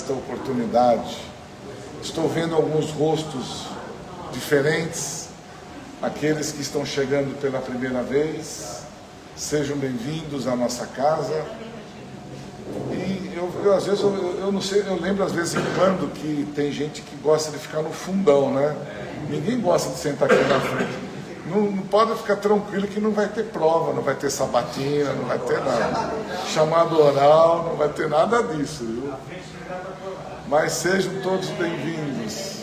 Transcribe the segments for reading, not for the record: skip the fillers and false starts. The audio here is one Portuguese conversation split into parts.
esta oportunidade. Estou vendo alguns rostos diferentes, aqueles que estão chegando pela primeira vez, sejam bem-vindos à nossa casa. E eu às vezes, eu não sei, eu lembro às vezes em quando que tem gente que gosta de ficar no fundão, né? Ninguém gosta de sentar aqui na frente. Não pode ficar tranquilo que não vai ter prova, não vai ter sabatina, não vai ter nada. Chamado oral, não vai ter nada disso, viu? Mas sejam todos bem-vindos.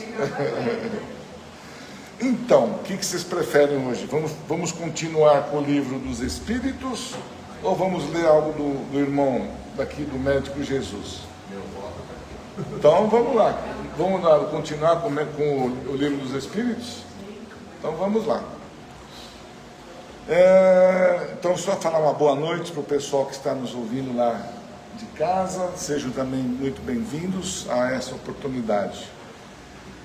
Então, o que vocês preferem hoje? Vamos continuar com o livro dos Espíritos ou vamos ler algo do irmão daqui, do Médico Jesus? Então vamos lá. Vamos lá continuar com o livro dos Espíritos? Então vamos lá. Então só falar uma boa noite para o pessoal que está nos ouvindo lá de casa. Sejam também muito bem-vindos a essa oportunidade.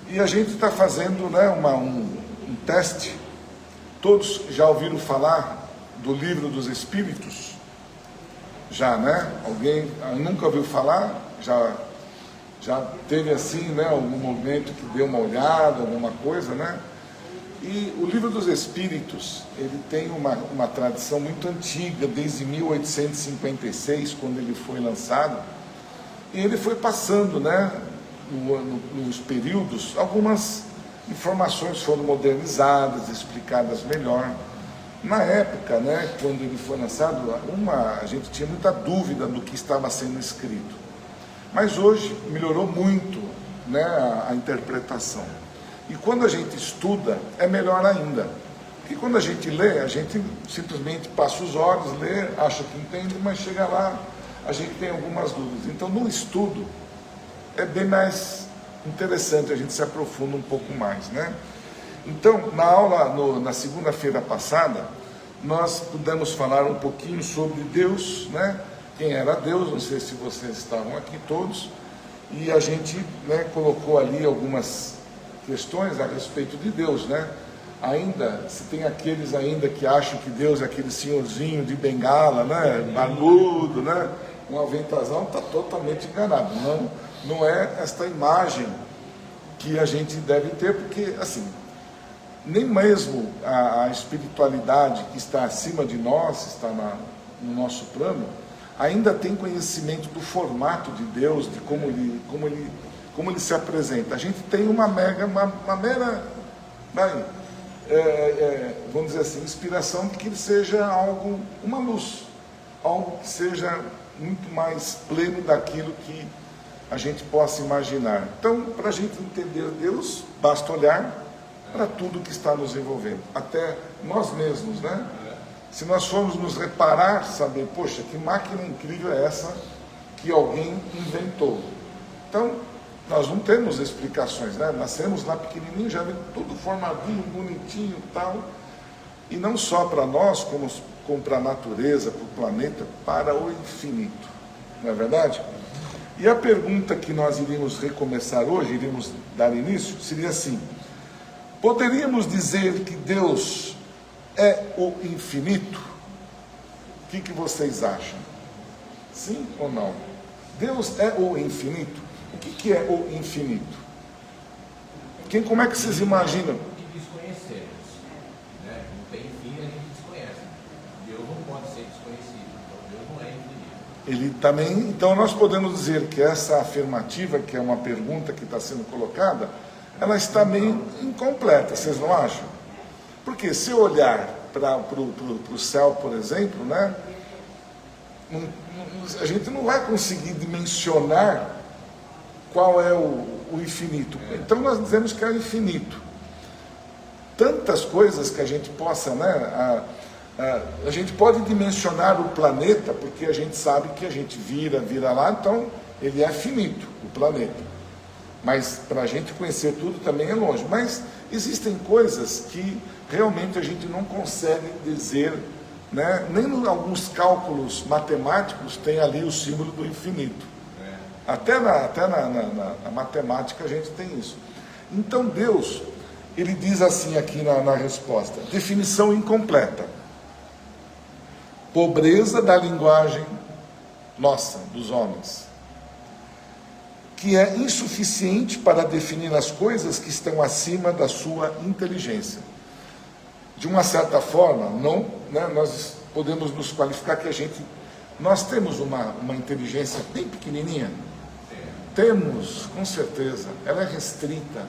E a gente está fazendo, né, um teste. Todos já ouviram falar do livro dos Espíritos? Já, né? Alguém nunca ouviu falar? Já teve assim, né, algum momento que deu uma olhada, alguma coisa, né? E o livro dos Espíritos, ele tem uma tradição muito antiga, desde 1856, quando ele foi lançado, e ele foi passando, né, nos períodos, algumas informações foram modernizadas, explicadas melhor. Na época, né, quando ele foi lançado, a gente tinha muita dúvida do que estava sendo escrito, mas hoje melhorou muito, né, a interpretação. E quando a gente estuda, é melhor ainda. Porque quando a gente lê, a gente simplesmente passa os olhos, lê, acha que entende, mas chega lá, a gente tem algumas dúvidas. Então, no estudo, é bem mais interessante, a gente se aprofunda um pouco mais, né? Então, na aula, na segunda-feira passada, nós pudemos falar um pouquinho sobre Deus, né? Quem era Deus, não sei se vocês estavam aqui todos, e a gente, né, colocou ali algumas questões a respeito de Deus, né? Ainda, se tem aqueles ainda que acham que Deus é aquele senhorzinho de bengala, né? Barbudo, né? Um aventazão, está totalmente enganado. Não é esta imagem que a gente deve ter, porque, assim, nem mesmo a espiritualidade que está acima de nós, está no nosso plano, ainda tem conhecimento do formato de Deus, de como ele se apresenta. A gente tem uma mera, vamos dizer assim, inspiração de que ele seja algo, uma luz, algo que seja muito mais pleno daquilo que a gente possa imaginar. Então, para a gente entender Deus, basta olhar para tudo que está nos envolvendo, até nós mesmos, né? Se nós formos nos reparar, saber, poxa, que máquina incrível é essa que alguém inventou? Então, nós não temos explicações, né? Nascemos lá pequenininho, já vem tudo formadinho, bonitinho e tal. E não só para nós, como para a natureza, para o planeta, para o infinito. Não é verdade? E a pergunta que nós iríamos recomeçar hoje, iríamos dar início, seria assim: poderíamos dizer que Deus é o infinito? O que vocês acham? Sim ou não? Deus é o infinito? O que é o infinito? Como é que vocês imaginam? O que desconhecemos, né? Não tem fim, a gente desconhece. Deus não pode ser desconhecido, então Deus não é infinito. Ele também, então nós podemos dizer que essa afirmativa, que é uma pergunta que está sendo colocada, ela está meio incompleta, vocês não acham? Porque se eu olhar para o céu, por exemplo, né, a gente não vai conseguir dimensionar qual é o infinito. Então nós dizemos que é o infinito. Tantas coisas que a gente possa, né, a gente pode dimensionar o planeta, porque a gente sabe que a gente vira lá, então ele é finito, o planeta. Mas para a gente conhecer tudo também é longe. Mas existem coisas que realmente a gente não consegue dizer, né? Nem em alguns cálculos matemáticos tem ali o símbolo do infinito. Até na matemática a gente tem isso. Então Deus, ele diz assim aqui na resposta: definição incompleta. Pobreza da linguagem nossa, dos homens. que é insuficiente para definir as coisas que estão acima da sua inteligência. De uma certa forma, não, né, nós podemos nos qualificar que nós temos uma inteligência bem pequenininha. Temos, com certeza, ela é restrita.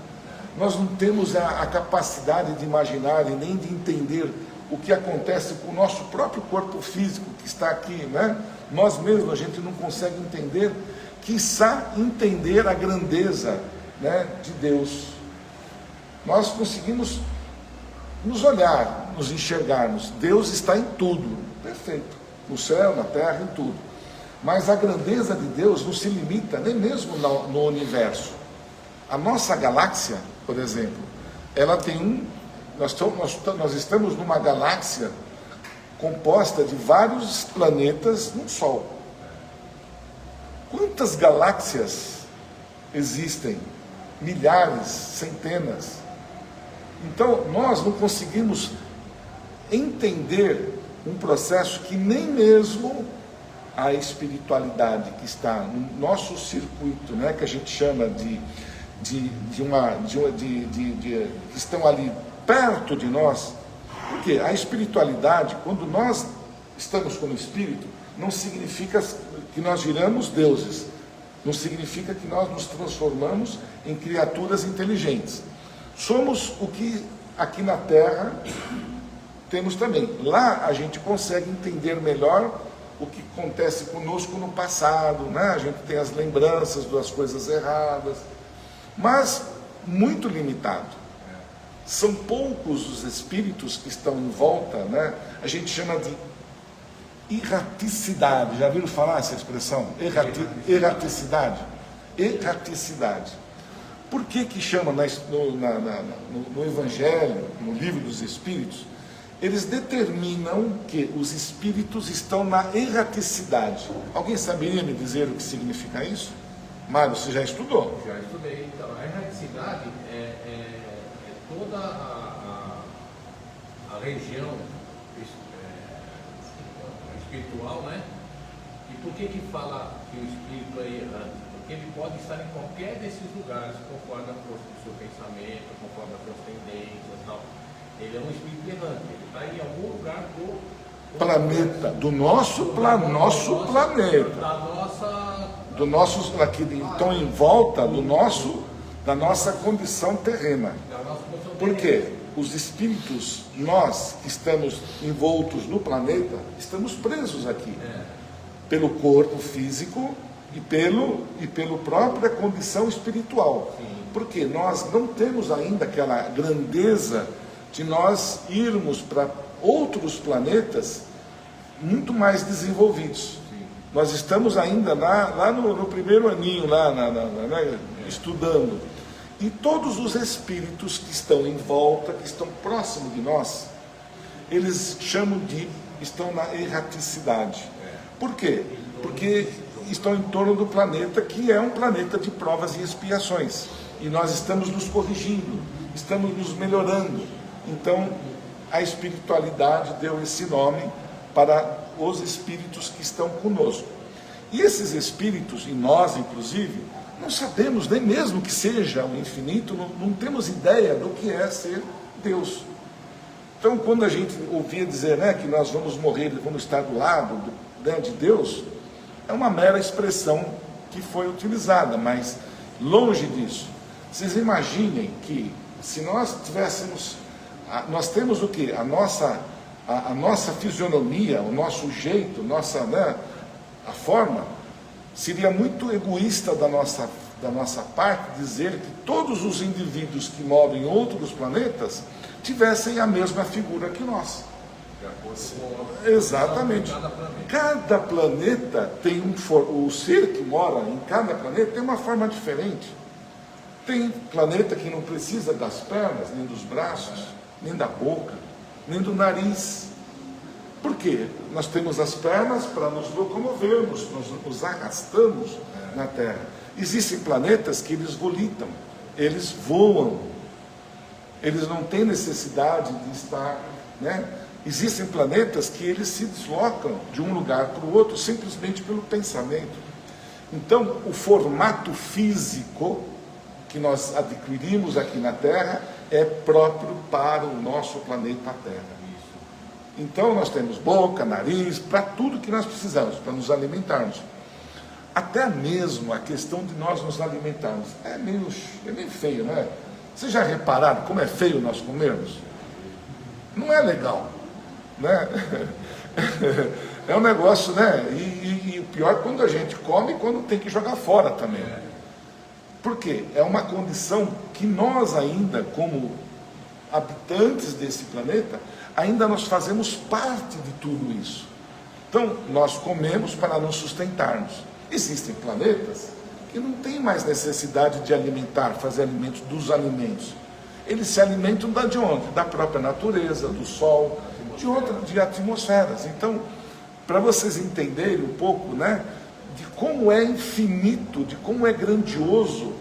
Nós não temos a capacidade de imaginar e nem de entender o que acontece com o nosso próprio corpo físico que está aqui, né? Nós mesmos, a gente não consegue entender, quiçá entender a grandeza, né, de Deus. Nós conseguimos nos olhar, nos enxergarmos. Deus está em tudo, perfeito, no céu, na terra, em tudo. Mas a grandeza de Deus não se limita nem mesmo no universo. A nossa galáxia, por exemplo, ela tem nós estamos numa galáxia composta de vários planetas num Sol. Quantas galáxias existem? Milhares, centenas. Então, nós não conseguimos entender um processo que nem mesmo a espiritualidade que está no nosso circuito, né, que a gente chama que estão ali perto de nós. Porque a espiritualidade, quando nós estamos como espírito, não significa que nós viramos deuses, não significa que nós nos transformamos em criaturas inteligentes. Somos o que aqui na Terra temos também. Lá a gente consegue entender melhor o que acontece conosco no passado, né? A gente tem as lembranças das coisas erradas, mas muito limitado. São poucos os espíritos que estão em volta, né? A gente chama de erraticidade. Já viram falar essa expressão? Erraticidade. Erraticidade. Por que chama no Evangelho, no Livro dos Espíritos? Eles determinam que os espíritos estão na erraticidade. Alguém saberia me dizer o que significa isso? Mário, você já estudou? Já estudei. Então, a erraticidade é toda a região espiritual, né? E por que fala que o espírito é errante? Porque ele pode estar em qualquer desses lugares, conforme a força do seu pensamento, conforme as suas tendências e tal. Ele é um espírito errante, ele está em algum lugar do planeta, do nosso planeta. Do nosso, aqui, então, em volta da nossa condição terrena. Por quê? Os espíritos, nós que estamos envoltos no planeta, estamos presos aqui. Pelo corpo físico e pela própria condição espiritual. Porque nós não temos ainda aquela grandeza de nós irmos para outros planetas muito mais desenvolvidos. Nós estamos ainda lá no primeiro aninho, estudando. E todos os espíritos que estão em volta, que estão próximos de nós, eles estão na erraticidade. Por quê? Porque estão em torno do planeta, que é um planeta de provas e expiações. E nós estamos nos corrigindo, estamos nos melhorando. Então, a espiritualidade deu esse nome para os espíritos que estão conosco. E esses espíritos, e nós inclusive, não sabemos nem mesmo que seja o infinito, não temos ideia do que é ser Deus. Então, quando a gente ouvia dizer, né, que nós vamos morrer, vamos estar do lado de Deus, é uma mera expressão que foi utilizada, mas longe disso. Vocês imaginem que se nós tivéssemos, nós temos o quê? A nossa fisionomia, o nosso jeito, a forma, seria muito egoísta da nossa parte dizer que todos os indivíduos que moram em outros planetas tivessem a mesma figura que nós. Exatamente. Cada planeta tem o ser que mora em cada planeta tem uma forma diferente. Tem planeta que não precisa das pernas, nem dos braços, nem da boca, nem do nariz. Por quê? Nós temos as pernas para nos locomovermos, nós nos arrastamos na Terra. Existem planetas que eles volitam, eles voam, eles não têm necessidade de estar, né? Existem planetas que eles se deslocam de um lugar para o outro simplesmente pelo pensamento. Então, o formato físico que nós adquirimos aqui na Terra é próprio para o nosso planeta Terra. Então, nós temos boca, nariz, para tudo que nós precisamos, para nos alimentarmos. Até mesmo a questão de nós nos alimentarmos é meio feio, não é? Vocês já repararam como é feio nós comermos? Não é legal, né? É um negócio, né? E o pior é quando a gente come, quando tem que jogar fora também. Por quê? É uma condição que nós ainda, como habitantes desse planeta, ainda nós fazemos parte de tudo isso. Então, nós comemos para nos sustentarmos. Existem planetas que não têm mais necessidade de alimentar, fazer alimentos dos alimentos. Eles se alimentam de onde? Da própria natureza, do sol, de atmosferas. Então, para vocês entenderem um pouco, né, de como é infinito, de como é grandioso,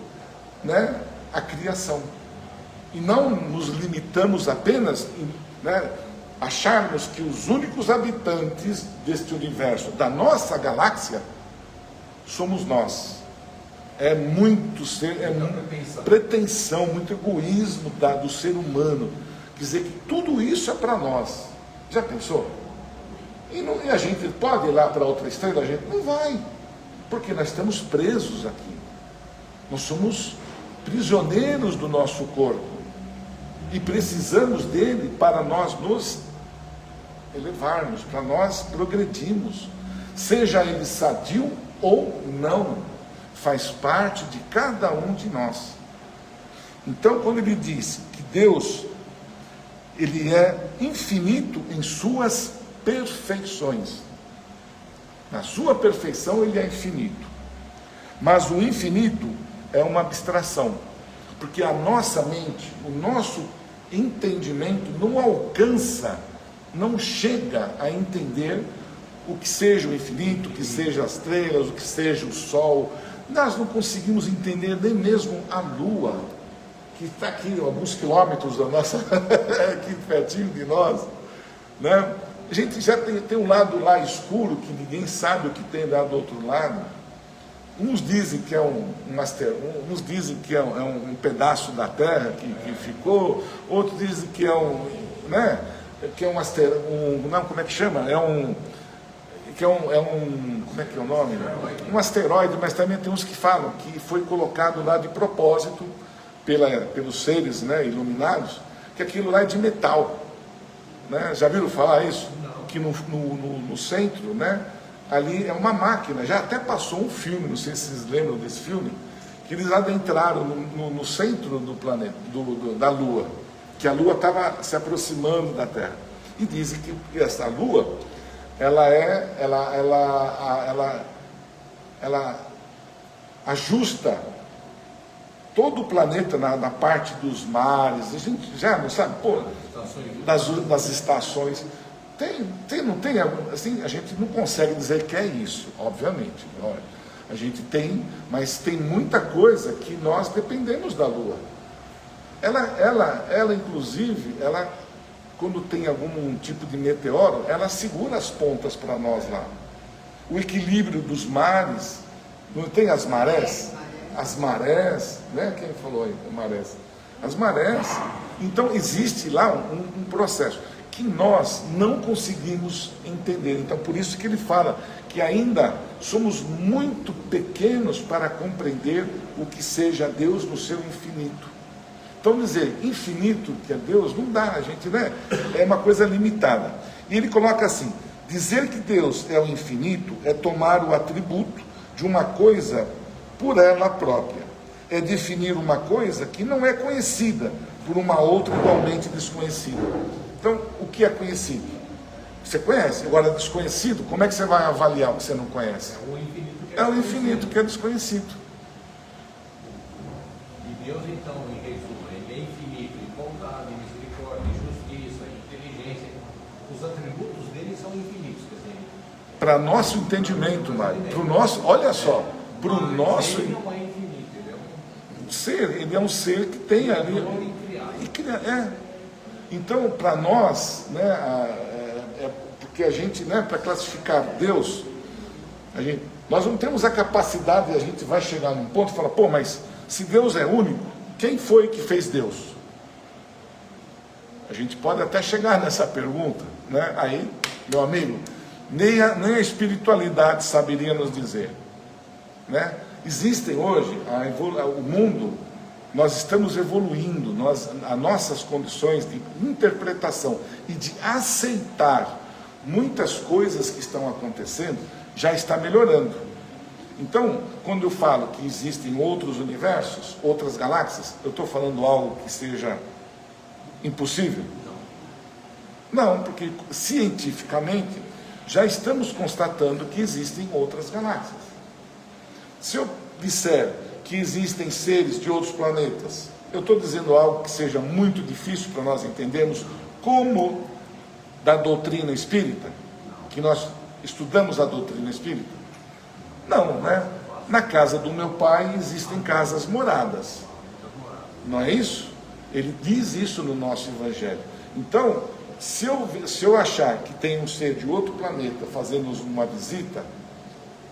né, a criação. E não nos limitamos apenas em, né, acharmos que os únicos habitantes deste universo, da nossa galáxia, somos nós. É muito pretensão, muito egoísmo do ser humano dizer que tudo isso é para nós. Já pensou? E a gente pode ir lá para outra estrela? A gente não vai, porque nós estamos presos aqui. Nós somos prisioneiros do nosso corpo e precisamos dele para nós nos elevarmos, para nós progredirmos, seja ele sadio ou não, faz parte de cada um de nós. Então, quando ele diz que Deus, ele é infinito em suas perfeições, na sua perfeição ele é infinito, mas o infinito é uma abstração, porque a nossa mente, o nosso entendimento não alcança, não chega a entender o que seja o infinito, o que seja as estrelas, o que seja o sol. Nós não conseguimos entender nem mesmo a Lua, que está aqui alguns quilômetros da nossa, aqui pertinho de nós, né? A gente já tem um lado lá escuro, que ninguém sabe o que tem lá do outro lado. Uns dizem que é um asteroide, uns dizem que é um pedaço da Terra que ficou, outros dizem que é né, que é um asteroide, não, como é que chama? Como é que é o nome? Um asteroide, mas também tem uns que falam que foi colocado lá de propósito pelos seres, né, iluminados, que aquilo lá é de metal, né? Já viram falar isso? Que no centro, né, ali é uma máquina, já até passou um filme, não sei se vocês lembram desse filme, que eles adentraram no centro do planeta, da Lua, que a Lua estava se aproximando da Terra, e dizem que essa Lua, ela ajusta todo o planeta na parte dos mares. A gente já não sabe, das estações. Não tem, assim, a gente não consegue dizer que é isso, obviamente. A gente tem, mas tem muita coisa que nós dependemos da Lua. Ela inclusive, quando tem algum tipo de meteoro, ela segura as pontas para nós lá. O equilíbrio dos mares, não tem as marés? As marés, né? Quem falou aí? Marés. As marés. Então existe lá um processo que nós não conseguimos entender. Então por isso que ele fala que ainda somos muito pequenos para compreender o que seja Deus no seu infinito. Então dizer infinito que é Deus, não dá, a gente, né? É uma coisa limitada. E ele coloca assim, dizer que Deus é o infinito é tomar o atributo de uma coisa por ela própria. É definir uma coisa que não é conhecida por uma outra igualmente desconhecida. Então, o que é conhecido? Você conhece. Agora, desconhecido, como é que você vai avaliar o que você não conhece? É o infinito que é desconhecido. E Deus, então, em resumo, ele é infinito em bondade, em misericórdia, em justiça, em inteligência. Os atributos dele são infinitos. Quer dizer, para nosso entendimento, Mário, para o nosso, olha só, para o nosso... Ele não é infinito, ele é um ser que tem ali... Então, para nós, né, porque a gente, né, para classificar Deus, Nós não temos a capacidade, a gente vai chegar num ponto e falar, pô, mas se Deus é único, quem foi que fez Deus? A gente pode até chegar nessa pergunta, né? Aí, meu amigo, nem a espiritualidade saberia nos dizer, né? Existem hoje, o mundo, nós estamos evoluindo, as nossas condições de interpretação e de aceitar muitas coisas que estão acontecendo, já está melhorando. Então, quando eu falo que existem outros universos, outras galáxias, eu estou falando algo que seja impossível? Não, porque cientificamente já estamos constatando que existem outras galáxias. Se eu disser que existem seres de outros planetas, eu estou dizendo algo que seja muito difícil para nós entendermos, como da doutrina espírita, que nós estudamos a doutrina espírita? Não, né? Na casa do meu pai existem casas moradas. Não é isso? Ele diz isso no nosso evangelho. Então, se eu achar que tem um ser de outro planeta fazendo-nos uma visita,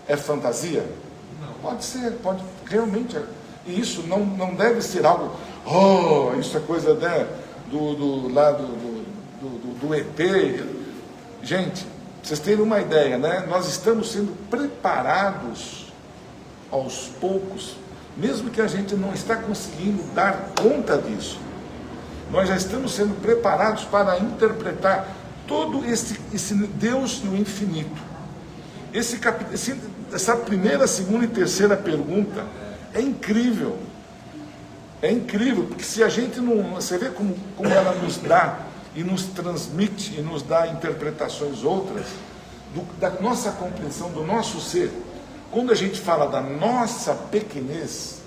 é fantasia? Pode ser, pode realmente. E isso não deve ser algo, isso é coisa, né, do ET. Gente, pra vocês terem uma ideia, né? Nós estamos sendo preparados aos poucos, mesmo que a gente não está conseguindo dar conta disso. Nós já estamos sendo preparados para interpretar todo esse Deus no infinito. Essa primeira, segunda e terceira pergunta é incrível. É incrível, porque se a gente não... Você vê como ela nos dá e nos transmite e nos dá interpretações outras da nossa compreensão, do nosso ser. Quando a gente fala da nossa pequenez,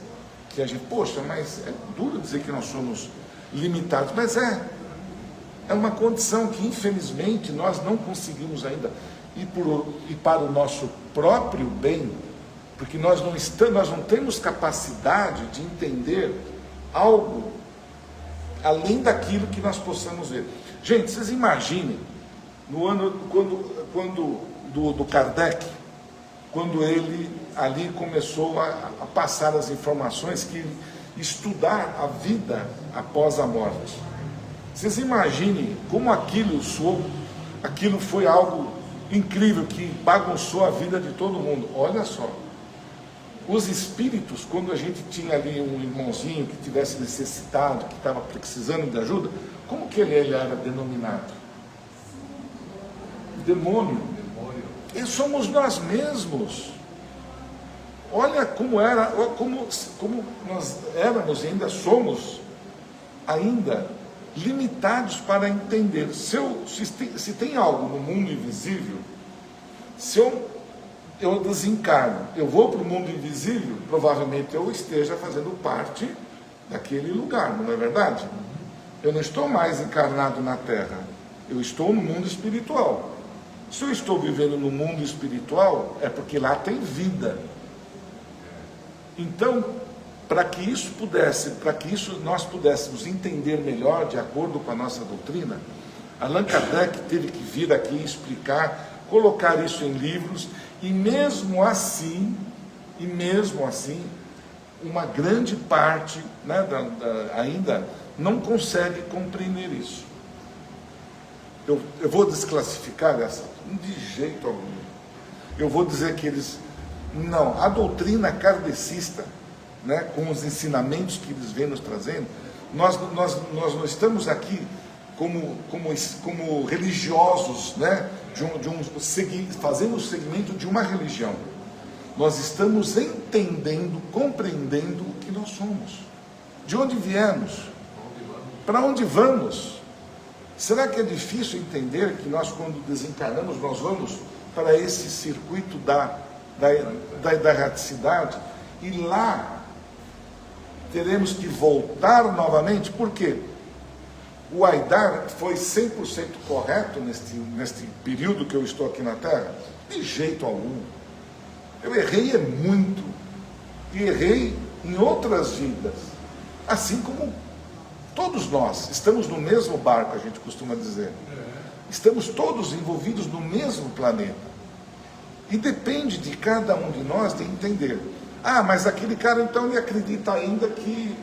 que a gente, poxa, mas é duro dizer que nós somos limitados, mas é uma condição que infelizmente nós não conseguimos ainda ir para o nosso próprio bem, porque nós não temos capacidade de entender algo além daquilo que nós possamos ver. Gente, vocês imaginem no ano do Kardec, quando ele ali começou a passar as informações, que estudar a vida após a morte. Vocês imaginem como aquilo soou, aquilo foi algo incrível, que bagunçou a vida de todo mundo. Olha só, os espíritos, quando a gente tinha ali um irmãozinho que tivesse necessitado, que estava precisando de ajuda, como que ele era denominado? Demônio. E somos nós mesmos. Olha como como nós éramos e ainda somos limitados para entender. Se tem algo no mundo invisível, se eu desencarno, eu vou para o mundo invisível, provavelmente eu esteja fazendo parte daquele lugar, não é verdade? Eu não estou mais encarnado na Terra, eu estou no mundo espiritual. Se eu estou vivendo no mundo espiritual, é porque lá tem vida. Então, para que nós pudéssemos entender melhor, de acordo com a nossa doutrina, Allan Kardec teve que vir aqui explicar, colocar isso em livros, e mesmo assim, uma grande parte, né, ainda não consegue compreender isso. Eu vou desclassificar essa? De jeito algum. Eu vou dizer que não, a doutrina kardecista, né, com os ensinamentos que eles vêm nos trazendo, nós não estamos aqui como religiosos, né, fazendo o segmento de uma religião. Nós estamos entendendo, compreendendo o que nós somos, de onde viemos, para onde vamos. Será que é difícil entender que nós, quando desencarnamos, nós vamos para esse circuito da erraticidade, e lá teremos que voltar novamente? Por quê? O Aidar foi 100% correto neste período que eu estou aqui na Terra? De jeito algum. Eu errei muito, e errei em outras vidas, assim como todos nós estamos no mesmo barco, a gente costuma dizer. Estamos todos envolvidos no mesmo planeta. E depende de cada um de nós de entender. Ah, mas aquele cara então ele acredita ainda que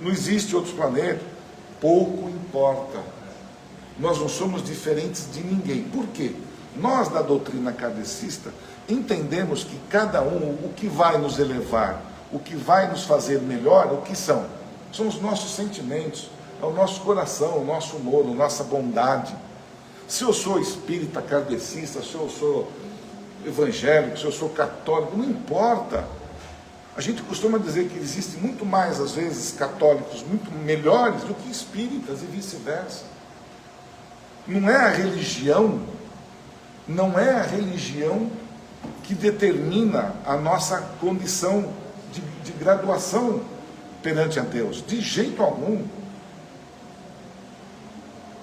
não existe outros planetas. Pouco importa. Nós não somos diferentes de ninguém. Por quê? Nós da doutrina kardecista entendemos que cada um, o que vai nos elevar, o que vai nos fazer melhor, o que são? São os nossos sentimentos, é o nosso coração, o nosso humor, a nossa bondade. Se eu sou espírita, kardecista, se eu sou evangélico, se eu sou católico, não importa. A gente costuma dizer que existe muito mais, às vezes, católicos muito melhores do que espíritas e vice-versa. Não é a religião que determina a nossa condição de graduação perante a Deus, de jeito algum.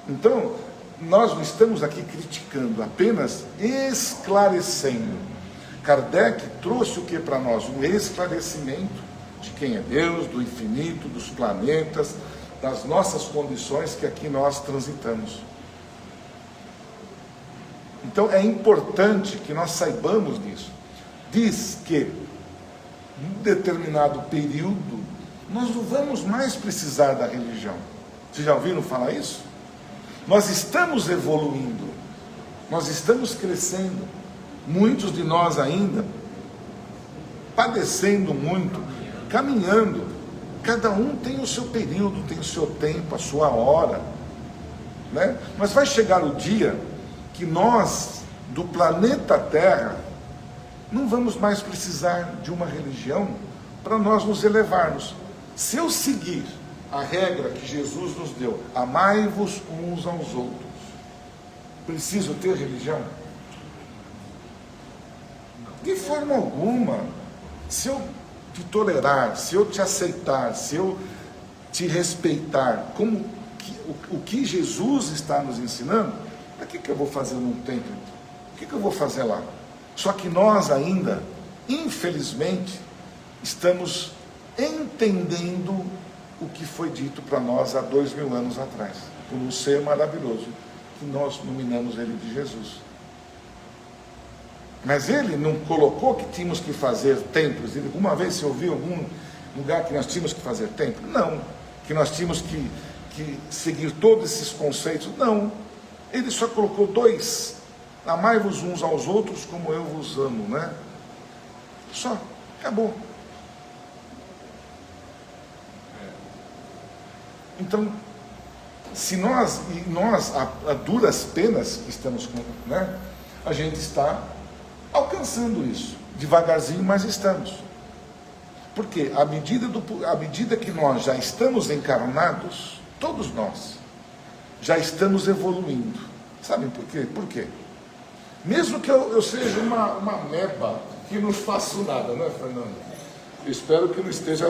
Então, nós não estamos aqui criticando, apenas esclarecendo. Kardec trouxe o que para nós? Um esclarecimento de quem é Deus, do infinito, dos planetas, das nossas condições que aqui nós transitamos. Então é importante que nós saibamos disso. Diz que, em um determinado período, nós não vamos mais precisar da religião. Vocês já ouviram falar isso? Nós estamos evoluindo, nós estamos crescendo. Muitos de nós ainda padecendo muito, caminhando. Cada um tem o seu período, tem o seu tempo, a sua hora, né? Mas vai chegar o dia que nós, do planeta Terra, não vamos mais precisar de uma religião para nós nos elevarmos. Se eu seguir a regra que Jesus nos deu, amai-vos uns aos outros, preciso ter religião? De forma alguma. Se eu te tolerar, se eu te aceitar, se eu te respeitar, o que Jesus está nos ensinando, para que eu vou fazer num templo? O que eu vou fazer lá? Só que nós ainda, infelizmente, estamos entendendo o que foi dito para nós há 2000 anos atrás, por um ser maravilhoso, que nós nominamos ele de Jesus. Mas ele não colocou que tínhamos que fazer templos. Ele, alguma vez você ouviu algum lugar que nós tínhamos que fazer templo? Não. Que nós tínhamos que seguir todos esses conceitos? Não. Ele só colocou dois. Amai-vos uns aos outros como eu vos amo, né? Só. Acabou. Então, se nós a duras penas que estamos com, né? A gente está alcançando isso, devagarzinho, mas estamos. Porque à medida que nós já estamos encarnados, todos nós, já estamos evoluindo. Sabem por quê? Por quê? Mesmo que eu seja uma meba, que não faço nada, não é, Fernando? Eu espero que não esteja...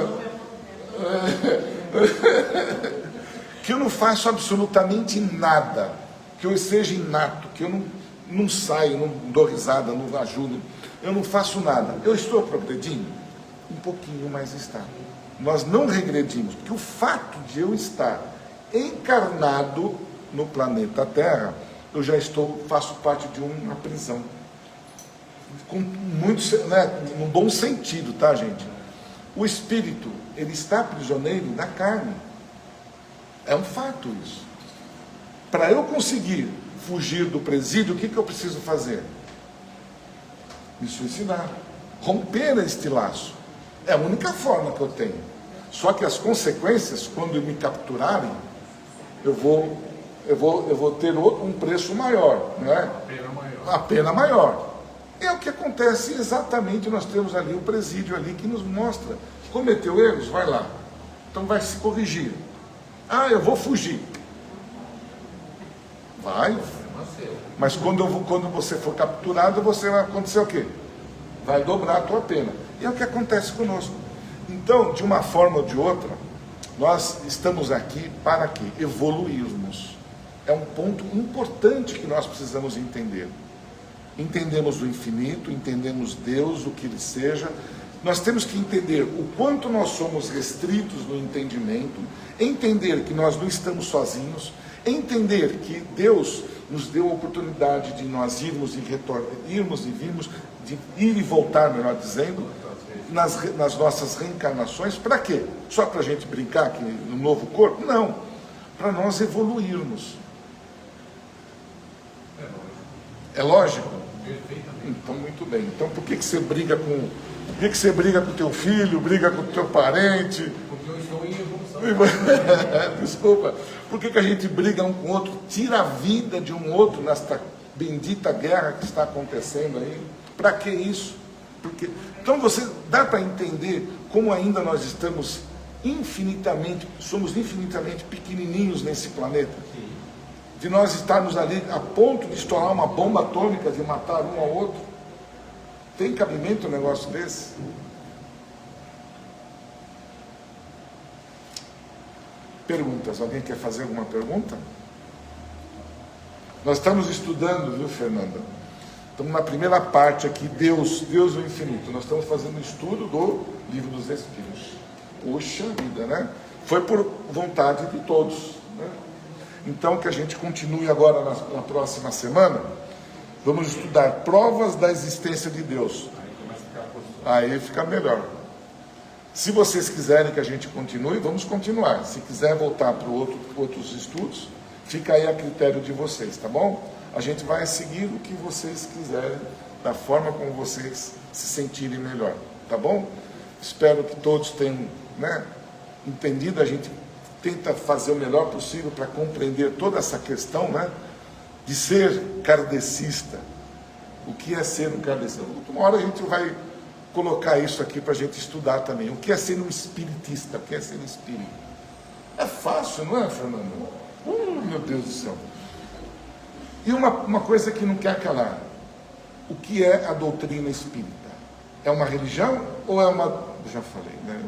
que eu não faço absolutamente nada, que eu seja inato, que eu não saio, não dou risada, não ajudo, eu não faço nada. Eu estou progredindo? Um pouquinho, mas está. Nós não regredimos, porque o fato de eu estar encarnado no planeta Terra, eu já faço parte de uma prisão. Com muito, né, no bom sentido, tá, gente? O espírito, ele está prisioneiro da carne. É um fato isso. Para eu conseguir fugir do presídio, o que eu preciso fazer? Me suicidar. Romper este laço. É a única forma que eu tenho. Só que as consequências, quando me capturarem, eu vou ter um preço maior, não é? A pena maior. É o que acontece exatamente. Nós temos ali o presídio ali que nos mostra. Cometeu erros? Vai lá. Então vai se corrigir. Ah, eu vou fugir. Vai. Mas quando você for capturado, você vai acontecer o quê? Vai dobrar a tua pena. E é o que acontece conosco. Então, de uma forma ou de outra, nós estamos aqui para quê? Evoluirmos. É um ponto importante que nós precisamos entender. Entendemos o infinito, entendemos Deus, o que Ele seja. Nós temos que entender o quanto nós somos restritos no entendimento, entender que nós não estamos sozinhos, entender que Deus nos deu a oportunidade de nós irmos e virmos, de ir e voltar, melhor dizendo, nas nossas reencarnações. Para quê? Só para a gente brincar aqui no novo corpo? Não, para nós evoluirmos. É lógico? Então, muito bem. Então, por que você briga com... Por que você briga com o teu filho, briga com o teu parente? Porque eu estou em evolução. Desculpa. Por que a gente briga um com o outro? Tira a vida de um outro nesta bendita guerra que está acontecendo aí. Para que isso? Porque... Então você dá para entender como ainda nós estamos somos infinitamente pequenininhos nesse planeta. Sim. De nós estarmos ali a ponto de estourar uma bomba atômica, de matar um ao outro. Tem cabimento um negócio desse? Perguntas. Alguém quer fazer alguma pergunta? Nós estamos estudando, viu, Fernanda? Estamos na primeira parte aqui, Deus o Infinito. Nós estamos fazendo estudo do Livro dos Espíritos. Puxa vida, né? Foi por vontade de todos, né? Então, que a gente continue agora na próxima semana. Vamos estudar provas da existência de Deus. Aí fica melhor. Se vocês quiserem que a gente continue, vamos continuar. Se quiser voltar para outros estudos, fica aí a critério de vocês, tá bom? A gente vai seguir o que vocês quiserem, da forma como vocês se sentirem melhor, tá bom? Espero que todos tenham, né, entendido. A gente tenta fazer o melhor possível para compreender toda essa questão, né, de ser kardecista. O que é ser um kardecista? Uma hora a gente vai colocar isso aqui para a gente estudar também. O que é ser um espiritista? O que é ser um espírito? É fácil, não é, Fernando? Meu Deus do céu. E uma coisa que não quer calar. O que é a doutrina espírita? É uma religião ou é uma... Já falei, né?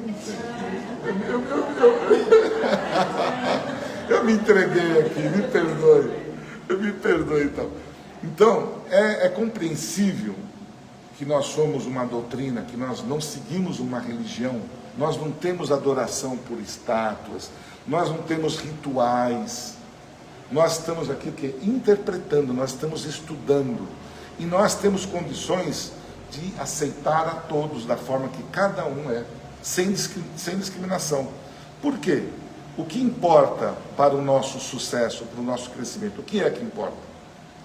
Eu me entreguei aqui, me perdoe. Eu me perdoe, então. Então, é compreensível que nós somos uma doutrina, que nós não seguimos uma religião, nós não temos adoração por estátuas, nós não temos rituais, nós estamos aqui interpretando, nós estamos estudando, e nós temos condições de aceitar a todos da forma que cada um é, sem discriminação. Por quê? O que importa para o nosso sucesso, para o nosso crescimento? O que é que importa?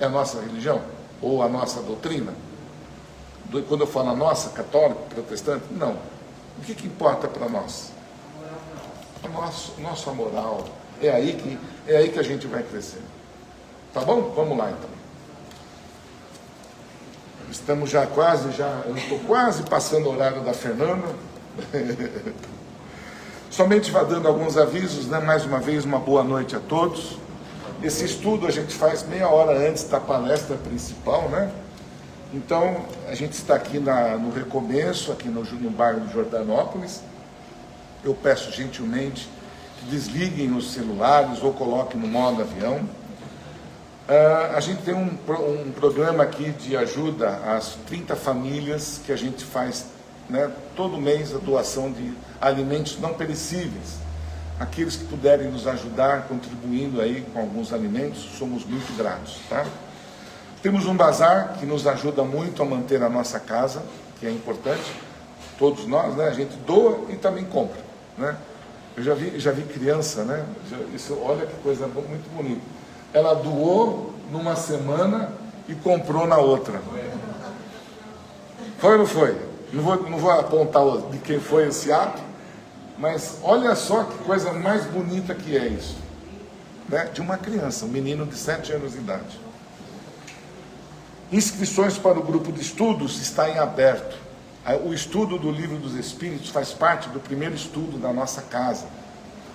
É a nossa religião? Ou a nossa doutrina? Quando eu falo a nossa, católico, protestante, não. O que importa para nós? A nossa moral. É aí que a gente vai crescer. Tá bom? Vamos lá, então. Estamos eu estou quase passando o horário da Fernanda. Somente vai dando alguns avisos, né? Mais uma vez, uma boa noite a todos. Esse estudo a gente faz meia hora antes da palestra principal, né? Então, a gente está aqui no recomeço, aqui no bairro de Jordanópolis. Eu peço gentilmente que desliguem os celulares ou coloquem no modo avião. A gente tem um programa aqui de ajuda às 30 famílias que a gente faz, né, todo mês, a doação de alimentos não perecíveis. Aqueles que puderem nos ajudar contribuindo aí com alguns alimentos, somos muito gratos, tá? Temos um bazar que nos ajuda muito a manter a nossa casa, que é importante. Todos nós, né, a gente doa e também compra, né? Eu já vi criança, né? Olha que coisa muito bonita. Ela doou numa semana e comprou na outra. Foi ou não foi? Não vou apontar de quem foi esse ato, mas olha só que coisa mais bonita que é isso, né? De uma criança, um menino de 7 anos de idade. Inscrições para o grupo de estudos está em aberto. O estudo do Livro dos Espíritos faz parte do primeiro estudo da nossa casa.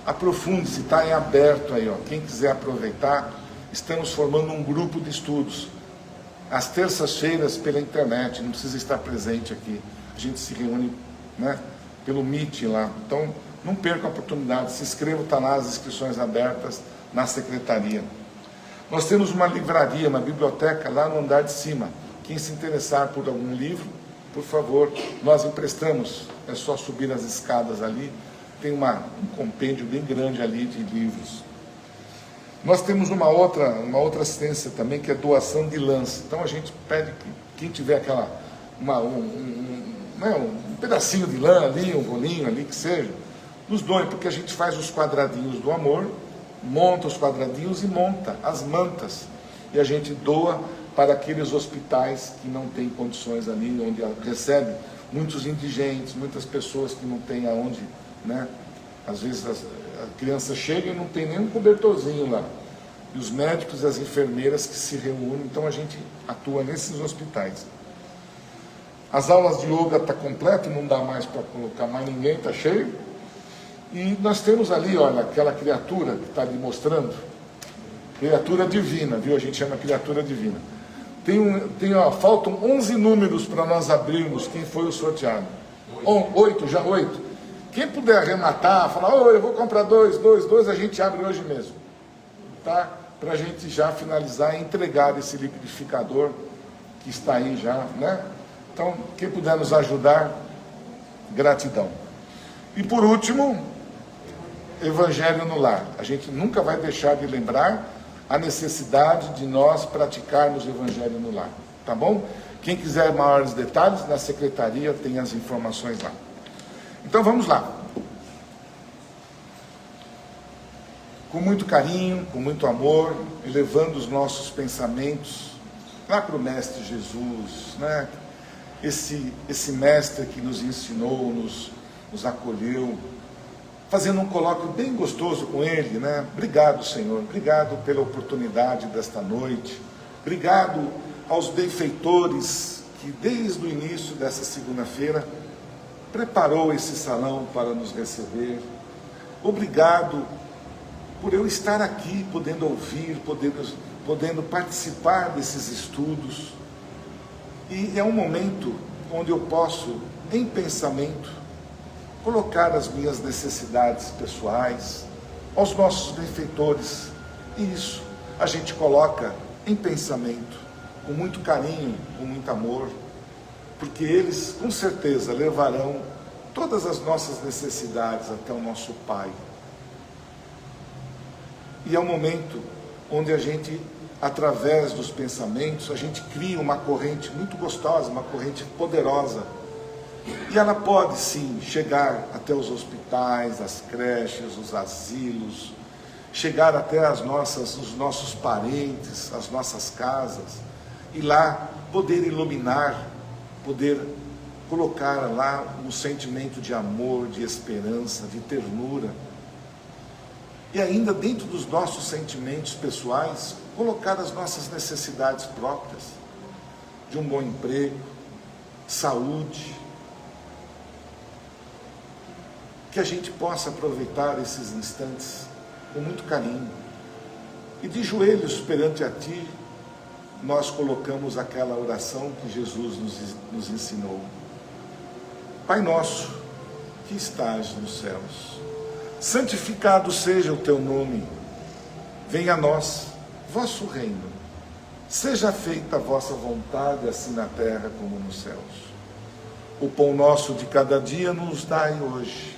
Aprofunde-se, está em aberto aí, ó. Quem quiser aproveitar, estamos formando um grupo de estudos. Às terças-feiras pela internet, não precisa estar presente aqui. A gente se reúne, né, pelo Meet lá. Então, não perca a oportunidade, se inscreva, está lá as inscrições abertas na secretaria. Nós temos uma livraria, uma biblioteca lá no andar de cima. Quem se interessar por algum livro, por favor, nós emprestamos. É só subir as escadas ali. Tem um compêndio bem grande ali de livros. Nós temos uma outra assistência também, que é doação de lãs. Então a gente pede que quem tiver um pedacinho de lã ali, um rolinho ali, que seja, nos doe, porque a gente faz os quadradinhos do amor, monta os quadradinhos e monta as mantas. E a gente doa para aqueles hospitais que não têm condições ali, onde recebe muitos indigentes, muitas pessoas que não têm aonde, né? Às vezes a criança chega e não tem nem um cobertorzinho lá. E os médicos e as enfermeiras que se reúnem, então a gente atua nesses hospitais. As aulas de yoga estão completas, não dá mais para colocar mais ninguém, está cheio. E nós temos ali, olha, aquela criatura que está ali mostrando, criatura divina, viu? A gente chama criatura divina. Faltam 11 números para nós abrirmos quem foi o sorteado. 8, já 8. Quem puder arrematar, falar, eu vou comprar 2, a gente abre hoje mesmo. Tá? Para a gente já finalizar e entregar esse liquidificador que está aí já, né? Então, quem puder nos ajudar, gratidão. E por último, Evangelho no Lar. A gente nunca vai deixar de lembrar a necessidade de nós praticarmos o Evangelho no Lar. Tá bom? Quem quiser maiores detalhes, na secretaria tem as informações lá. Então vamos lá. Com muito carinho, com muito amor, elevando os nossos pensamentos lá para o Mestre Jesus, né? Esse Mestre que nos ensinou, nos acolheu, fazendo um colóquio bem gostoso com Ele, né? Obrigado, Senhor, obrigado pela oportunidade desta noite, obrigado aos benfeitores que desde o início dessa segunda-feira preparou esse salão para nos receber. Obrigado por eu estar aqui, podendo ouvir, podendo participar desses estudos. E é um momento onde eu posso, em pensamento, colocar as minhas necessidades pessoais aos nossos benfeitores. E isso a gente coloca em pensamento, com muito carinho, com muito amor, porque eles com certeza levarão todas as nossas necessidades até o nosso Pai. E é um momento onde a gente, através dos pensamentos, a gente cria uma corrente muito gostosa, uma corrente poderosa. E ela pode sim chegar até os hospitais, as creches, os asilos, chegar até os nossos parentes, as nossas casas, e lá poder iluminar, poder colocar lá um sentimento de amor, de esperança, de ternura. E ainda dentro dos nossos sentimentos pessoais, colocar as nossas necessidades próprias, de um bom emprego, saúde, que a gente possa aproveitar esses instantes com muito carinho. E de joelhos perante a Ti, nós colocamos aquela oração que Jesus nos ensinou. Pai nosso, que estás nos céus, santificado seja o Teu nome, venha a nós vosso reino, seja feita a vossa vontade, assim na terra como nos céus. O pão nosso de cada dia nos dai hoje.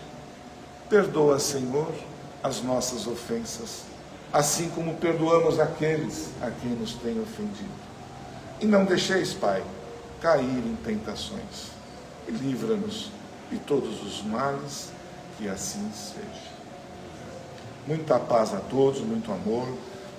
Perdoa, Senhor, as nossas ofensas, assim como perdoamos aqueles a quem nos têm ofendido. E não deixeis, Pai, cair em tentações, e livra-nos de todos os males, que assim seja. Muita paz a todos, muito amor,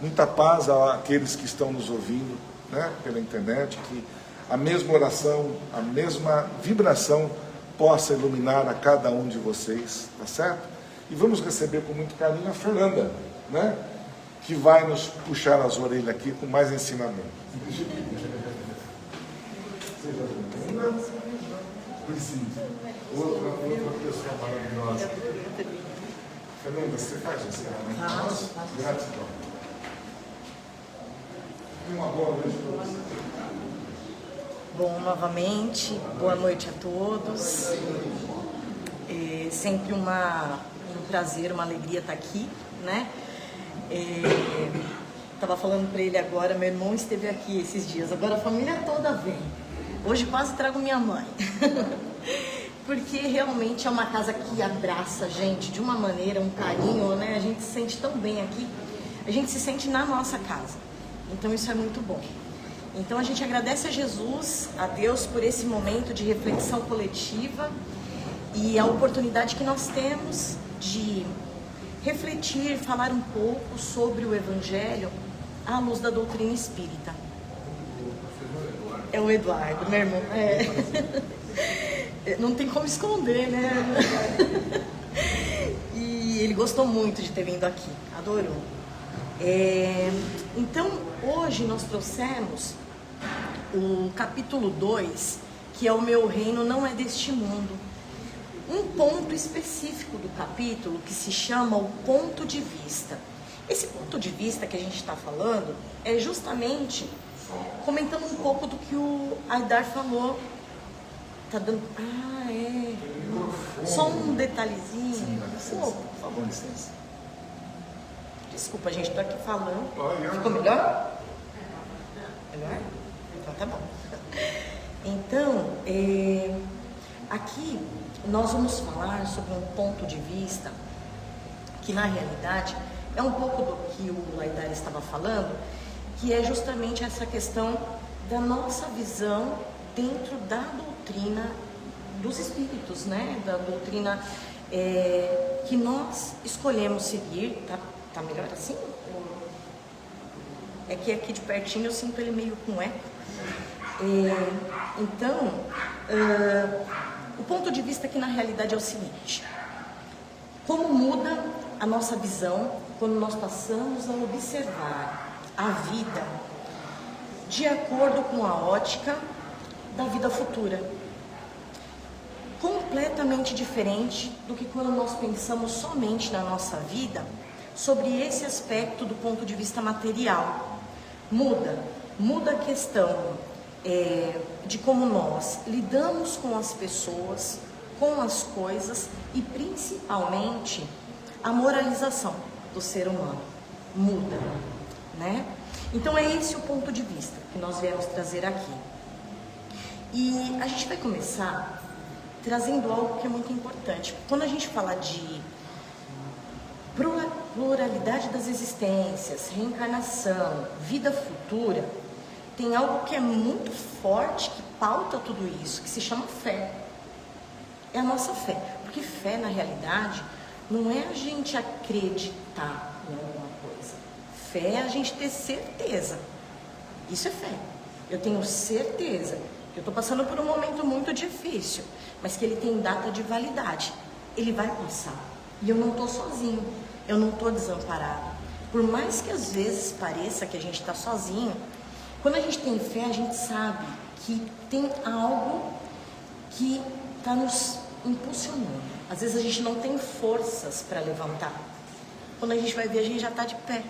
muita paz àqueles que estão nos ouvindo, né, pela internet, que a mesma oração, a mesma vibração possa iluminar a cada um de vocês, tá certo? E vamos receber com muito carinho a Fernanda, né, que vai nos puxar as orelhas aqui com mais ensinamento. Seja bem-vinda. Outra pessoa maravilhosa. Fernanda, você faz ensinamento? Gratidão. E uma boa noite para você. Bom, novamente, boa noite a todos. É sempre um prazer, uma alegria estar aqui, né? Estava falando para ele agora, meu irmão esteve aqui esses dias, agora a família toda vem. Hoje quase trago minha mãe. Porque realmente é uma casa que abraça a gente de uma maneira, um carinho, né? A gente se sente tão bem aqui. a gente se sente na nossa casa. Então isso é muito bom. Então a gente agradece a Jesus, a Deus, por esse momento de reflexão coletiva e a oportunidade que nós temos de refletir, falar um pouco sobre o Evangelho à luz da doutrina espírita. É o Eduardo, meu irmão. Não tem como esconder, né? E ele gostou muito de ter vindo aqui, adorou. Então, hoje nós trouxemos o capítulo 2, que é o meu reino não é deste mundo. Um ponto específico do capítulo que se chama o ponto de vista. Esse ponto de vista que a gente está falando é justamente comentando um pouco do que o Aidar falou. Tá dando... Só um detalhezinho. Sim, por favor, licença. Desculpa, gente, estou aqui falando. Ficou melhor? Melhor? Então tá bom. Então, aqui nós vamos falar sobre um ponto de vista que na realidade é um pouco do que o Aidar estava falando, que é justamente essa questão da nossa visão dentro da doutrina dos espíritos, né? Da doutrina que nós escolhemos seguir. Tá melhor assim? É que aqui de pertinho eu sinto ele meio com eco. Então, o ponto de vista aqui na realidade é o seguinte: como muda a nossa visão quando nós passamos a observar a vida de acordo com a ótica da vida futura. Completamente diferente do que quando nós pensamos somente na nossa vida sobre esse aspecto do ponto de vista material. Muda a questão de como nós lidamos com as pessoas, com as coisas e principalmente a moralização do ser humano. Muda, né? Então é esse o ponto de vista que nós viemos trazer aqui. E a gente vai começar trazendo algo que é muito importante. Quando a gente fala de pluralidade das existências, reencarnação, vida futura, tem algo que é muito forte, que pauta tudo isso, que se chama fé. É a nossa fé. Porque fé, na realidade, não é a gente acreditar em alguma coisa. Fé é a gente ter certeza. Isso é fé. Eu tenho certeza que eu estou passando por um momento muito difícil, mas que ele tem data de validade. Ele vai passar. E eu não estou sozinho. Eu não estou desamparado. Por mais que às vezes pareça que a gente está sozinho, quando a gente tem fé, a gente sabe que tem algo que está nos impulsionando. Às vezes a gente não tem forças para levantar. Quando a gente vai ver, a gente já está de pé.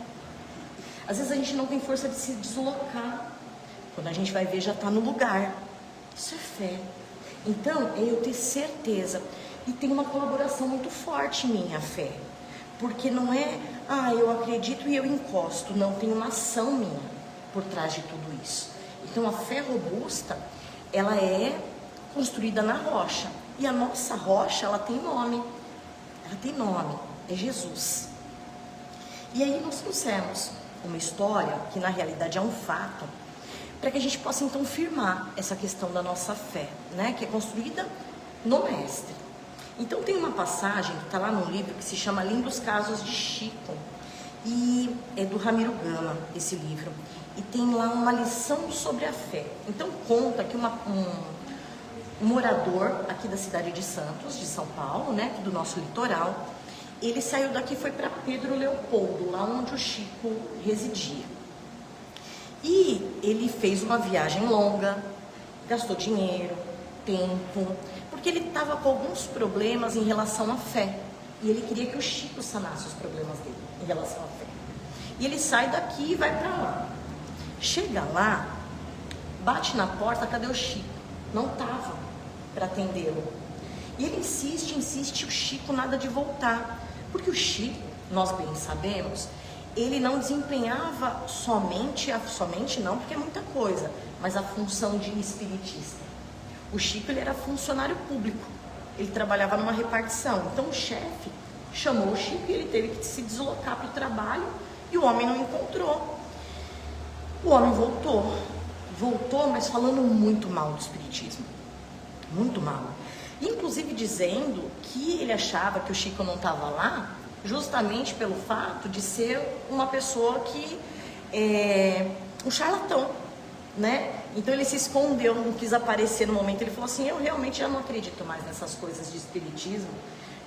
Às vezes a gente não tem força de se deslocar. Quando a gente vai ver, já está no lugar. Isso é fé. Então, é eu ter certeza. E tem uma colaboração muito forte minha fé. Porque não é, eu acredito e eu encosto. Não, tem uma ação minha por trás de tudo isso. Então, a fé robusta, ela é construída na rocha. E a nossa rocha, ela tem nome. Ela tem nome. É Jesus. E aí nós trouxemos uma história, que na realidade é um fato, para que a gente possa então firmar essa questão da nossa fé, né? Que é construída no Mestre. Então tem uma passagem que está lá no livro que se chama Lindos Casos de Chico, e é do Ramiro Gama, esse livro, e tem lá uma lição sobre a fé. Então conta que um morador aqui da cidade de Santos, de São Paulo, né, do nosso litoral, ele saiu daqui e foi para Pedro Leopoldo, lá onde o Chico residia. E ele fez uma viagem longa, gastou dinheiro, tempo, porque ele estava com alguns problemas em relação à fé. E ele queria que o Chico sanasse os problemas dele em relação à fé. E ele sai daqui e vai para lá. Chega lá, bate na porta, cadê o Chico? Não estava para atendê-lo. E ele insiste, o Chico nada de voltar. Porque o Chico, nós bem sabemos, ele não desempenhava somente não, porque é muita coisa, mas a função de espiritista. O Chico, ele era funcionário público, ele trabalhava numa repartição. Então o chefe chamou o Chico e ele teve que se deslocar para o trabalho E o homem não encontrou. O homem voltou, mas falando muito mal do espiritismo, muito mal. Inclusive dizendo que ele achava que o Chico não estava lá, justamente pelo fato de ser uma pessoa que um charlatão, né? Então ele se escondeu, não quis aparecer no momento. Ele falou assim: eu realmente já não acredito mais nessas coisas de espiritismo,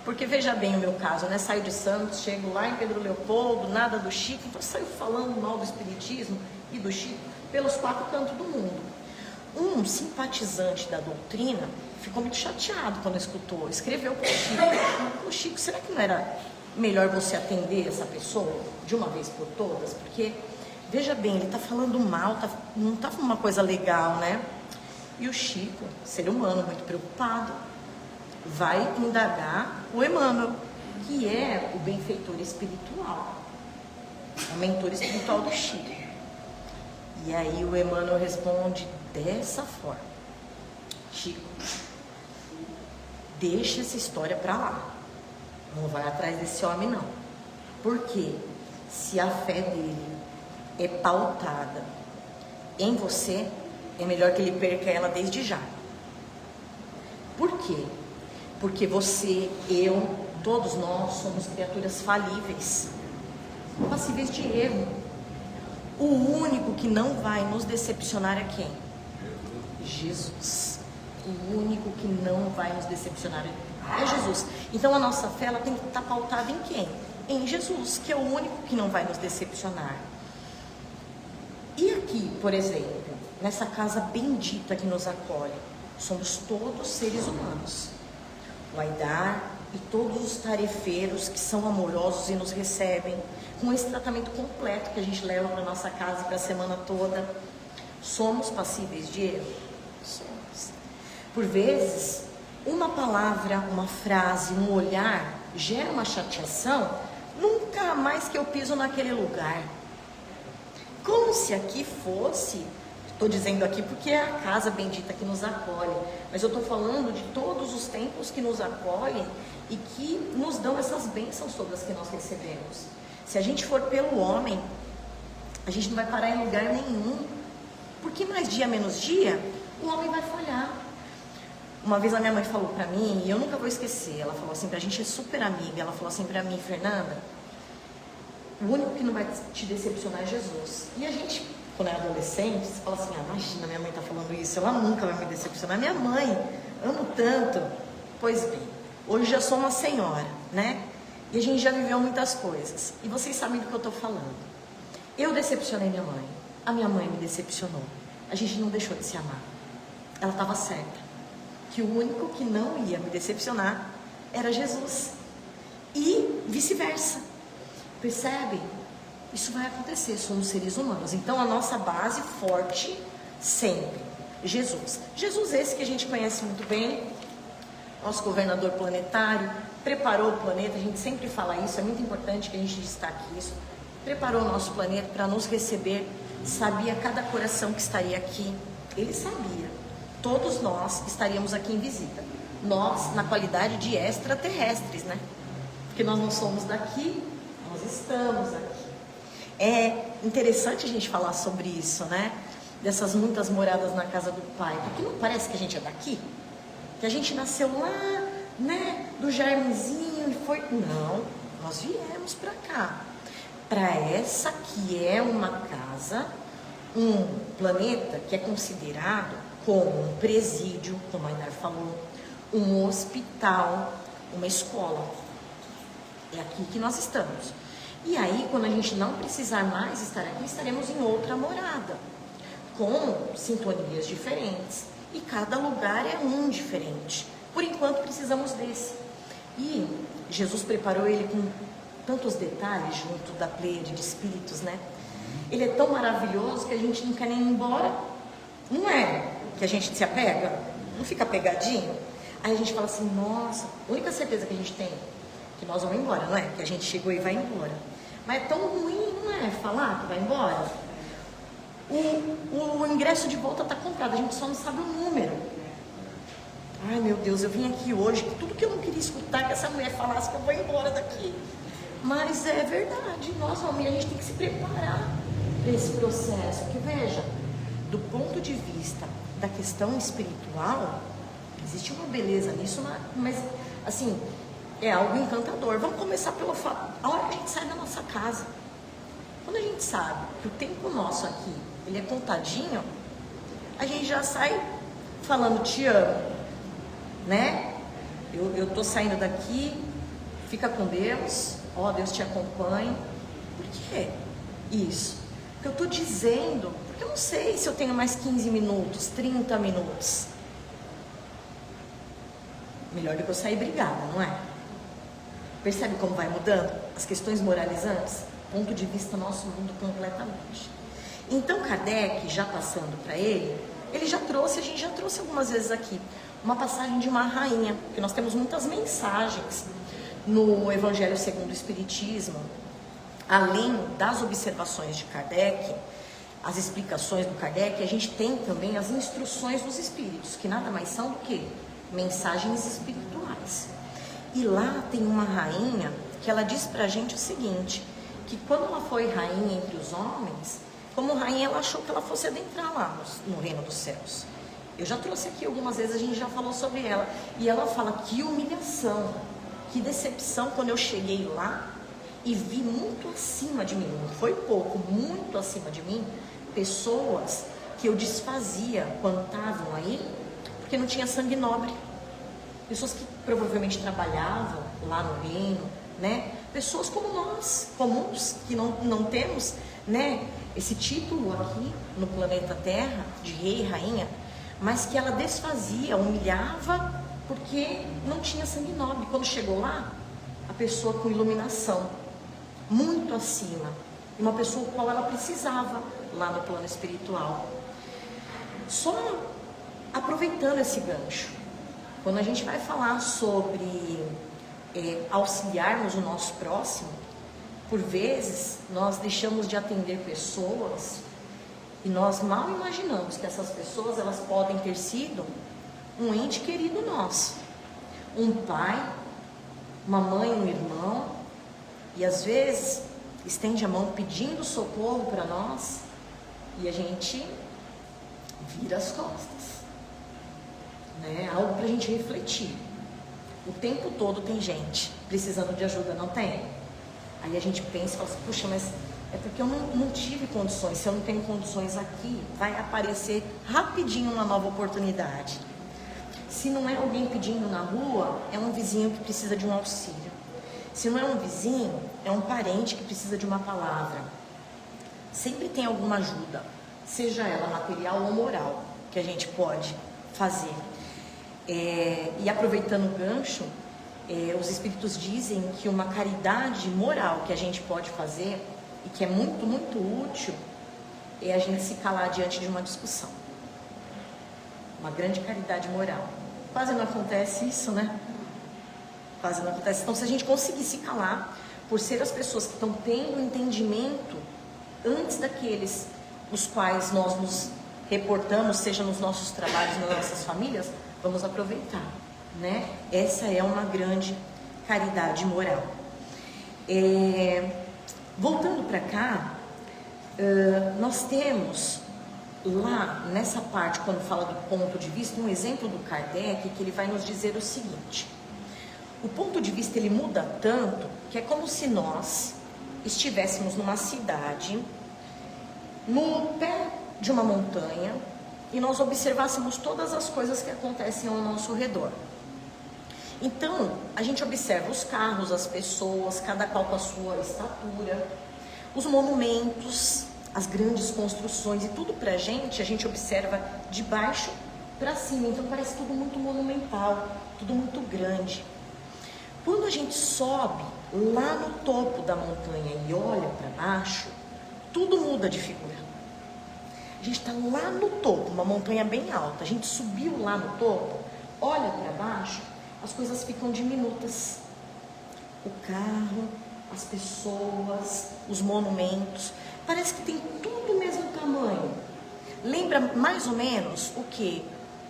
porque veja bem o meu caso, né? Saio de Santos, chego lá em Pedro Leopoldo, nada do Chico, então saiu falando mal do espiritismo e do Chico pelos 4 cantos do mundo. Um simpatizante da doutrina ficou muito chateado quando escutou, escreveu para o Chico: Chico, será que não era melhor você atender essa pessoa de uma vez por todas? Porque, veja bem, ele está falando mal, não está uma coisa legal, né? E o Chico, ser humano, muito preocupado, vai indagar o Emmanuel, que é o benfeitor espiritual, o mentor espiritual do Chico. E aí o Emmanuel responde dessa forma: Chico, deixa essa história para lá, não vai atrás desse homem não, porque se a fé dele é pautada em você, é melhor que ele perca ela desde já. Por quê? Porque você, eu, todos nós somos criaturas falíveis, passíveis de erro. O único que não vai nos decepcionar é quem? Jesus. O único que não vai nos decepcionar é Jesus. Então a nossa fé, ela tem que estar pautada em quem? Em Jesus, que é o único que não vai nos decepcionar. E aqui, por exemplo, nessa casa bendita que nos acolhe, somos todos seres humanos. O Aidar e todos os tarefeiros que são amorosos e nos recebem com esse tratamento completo que a gente leva para nossa casa para a semana toda. Somos passíveis de erro? Somos. Por vezes, uma palavra, uma frase, um olhar gera uma chateação. Nunca mais que eu piso naquele lugar. Como se aqui fosse, estou dizendo aqui porque é a casa bendita que nos acolhe, mas eu estou falando de todos os templos que nos acolhem e que nos dão essas bênçãos todas que nós recebemos. Se a gente for pelo homem, a gente não vai parar em lugar nenhum, porque mais dia menos dia, o homem vai falhar. Uma vez a minha mãe falou para mim, e eu nunca vou esquecer, ela falou assim, a gente é super amiga, ela falou assim para mim: Fernanda, o único que não vai te decepcionar é Jesus. E a gente, quando é adolescente, você fala assim: imagina, minha mãe tá falando isso, ela nunca vai me decepcionar. Minha mãe, amo tanto. Pois bem, hoje já sou uma senhora, né? E a gente já viveu muitas coisas. E vocês sabem do que eu tô falando. Eu decepcionei minha mãe, a minha mãe me decepcionou. A gente não deixou de se amar. Ela estava certa, que o único que não ia me decepcionar era Jesus. E vice-versa. Percebe? Isso vai acontecer, somos seres humanos. Então a nossa base forte sempre, Jesus. Jesus esse que a gente conhece muito bem, nosso governador planetário, preparou o planeta, a gente sempre fala isso, é muito importante que a gente destaque isso. Preparou o nosso planeta para nos receber, sabia cada coração que estaria aqui, ele sabia. Todos nós estaríamos aqui em visita. Nós, na qualidade de extraterrestres, né? Porque nós não somos daqui, nós estamos aqui. É interessante a gente falar sobre isso, né? Dessas muitas moradas na casa do Pai. Porque não parece que a gente é daqui? Que a gente nasceu lá, né? Do germezinho e foi... Não, nós viemos para cá. Para essa que é uma casa, um planeta que é considerado como um presídio, como a Aidar falou, um hospital, uma escola. É aqui que nós estamos. E aí, quando a gente não precisar mais estar aqui, estaremos em outra morada, com sintonias diferentes. E cada lugar é um diferente. Por enquanto, precisamos desse. E Jesus preparou ele com tantos detalhes junto da pleiade de espíritos, né? Ele é tão maravilhoso que a gente não quer nem ir embora. Não é que a gente se apega? Não fica pegadinho? Aí a gente fala assim, nossa, a única certeza que a gente tem é que nós vamos embora, não é? Que a gente chegou e vai embora. Mas é tão ruim, não é? Falar que vai embora. O ingresso de volta está comprado, a gente só não sabe o número. Ai meu Deus, eu vim aqui hoje, tudo que eu não queria escutar, que essa mulher falasse que eu vou embora daqui. Mas é verdade, nós homens, a gente tem que se preparar para esse processo. Porque veja, do ponto de vista da questão espiritual, existe uma beleza nisso, mas assim, é algo encantador. Vamos começar pelo fato, a hora que a gente sai da nossa casa, quando a gente sabe que o tempo nosso aqui, ele é contadinho, a gente já sai falando te amo, né? Eu tô saindo daqui, fica com Deus, ó, Deus te acompanhe. Por quê isso? Porque eu tô dizendo, porque eu não sei se eu tenho mais 15 minutos, 30 minutos. Melhor do que eu sair brigada, não é? Percebe como vai mudando? As questões moralizantes, ponto de vista nosso mundo completamente. Então Kardec, já passando para ele já trouxe, a gente já trouxe algumas vezes aqui, uma passagem de uma rainha, porque nós temos muitas mensagens no Evangelho segundo o Espiritismo, além das observações de Kardec, as explicações do Kardec, a gente tem também as instruções dos Espíritos, que nada mais são do que mensagens espirituais. E lá tem uma rainha que ela diz pra gente o seguinte, que quando ela foi rainha entre os homens, como rainha ela achou que ela fosse adentrar lá no reino dos céus. Eu já trouxe aqui algumas vezes, a gente já falou sobre ela. E ela fala, que humilhação, que decepção quando eu cheguei lá e vi muito acima de mim, não foi pouco, muito acima de mim, pessoas que eu desfazia quando estavam aí, porque não tinha sangue nobre. Pessoas que provavelmente trabalhavam lá no reino, né? Pessoas como nós, comuns, que não temos, né, esse título aqui no planeta Terra, de rei e rainha, mas que ela desfazia, humilhava, porque não tinha sangue nobre. Quando chegou lá, a pessoa com iluminação, muito acima, e uma pessoa com a qual ela precisava lá no plano espiritual. Só aproveitando esse gancho, quando a gente vai falar sobre auxiliarmos o nosso próximo, por vezes nós deixamos de atender pessoas e nós mal imaginamos que essas pessoas elas podem ter sido um ente querido nosso, um pai, uma mãe, um irmão, e às vezes estende a mão pedindo socorro para nós e a gente vira as costas, né? Algo para a gente refletir. O tempo todo tem gente precisando de ajuda, não tem? Aí a gente pensa e fala assim, puxa, mas é porque eu não tive condições. Se eu não tenho condições aqui, vai aparecer rapidinho uma nova oportunidade. Se não é alguém pedindo na rua, é um vizinho que precisa de um auxílio. Se não é um vizinho, é um parente que precisa de uma palavra. Sempre tem alguma ajuda, seja ela material ou moral, que a gente pode fazer. E aproveitando o gancho, os Espíritos dizem que uma caridade moral que a gente pode fazer, e que é muito, muito útil, é a gente se calar diante de uma discussão. Uma grande caridade moral. Quase não acontece isso, né? Quase não acontece. Então, se a gente conseguir se calar, por ser as pessoas que estão tendo entendimento antes daqueles os quais nós nos reportamos, seja nos nossos trabalhos, nas nossas famílias, vamos aproveitar, né? Essa é uma grande caridade moral. Voltando para cá, nós temos lá nessa parte, quando fala do ponto de vista, um exemplo do Kardec, que ele vai nos dizer o seguinte: o ponto de vista ele muda tanto que é como se nós estivéssemos numa cidade, no pé de uma montanha, e nós observássemos todas as coisas que acontecem ao nosso redor. Então, a gente observa os carros, as pessoas, cada qual com a sua estatura, os monumentos, as grandes construções, e tudo pra gente, a gente observa de baixo para cima. Então parece tudo muito monumental, tudo muito grande. Quando a gente sobe lá no topo da montanha e olha para baixo, tudo muda de figura. A gente está lá no topo, uma montanha bem alta, a gente subiu lá no topo, olha para baixo, as coisas ficam diminutas. O carro, as pessoas, os monumentos, parece que tem tudo o mesmo tamanho. Lembra mais ou menos o quê?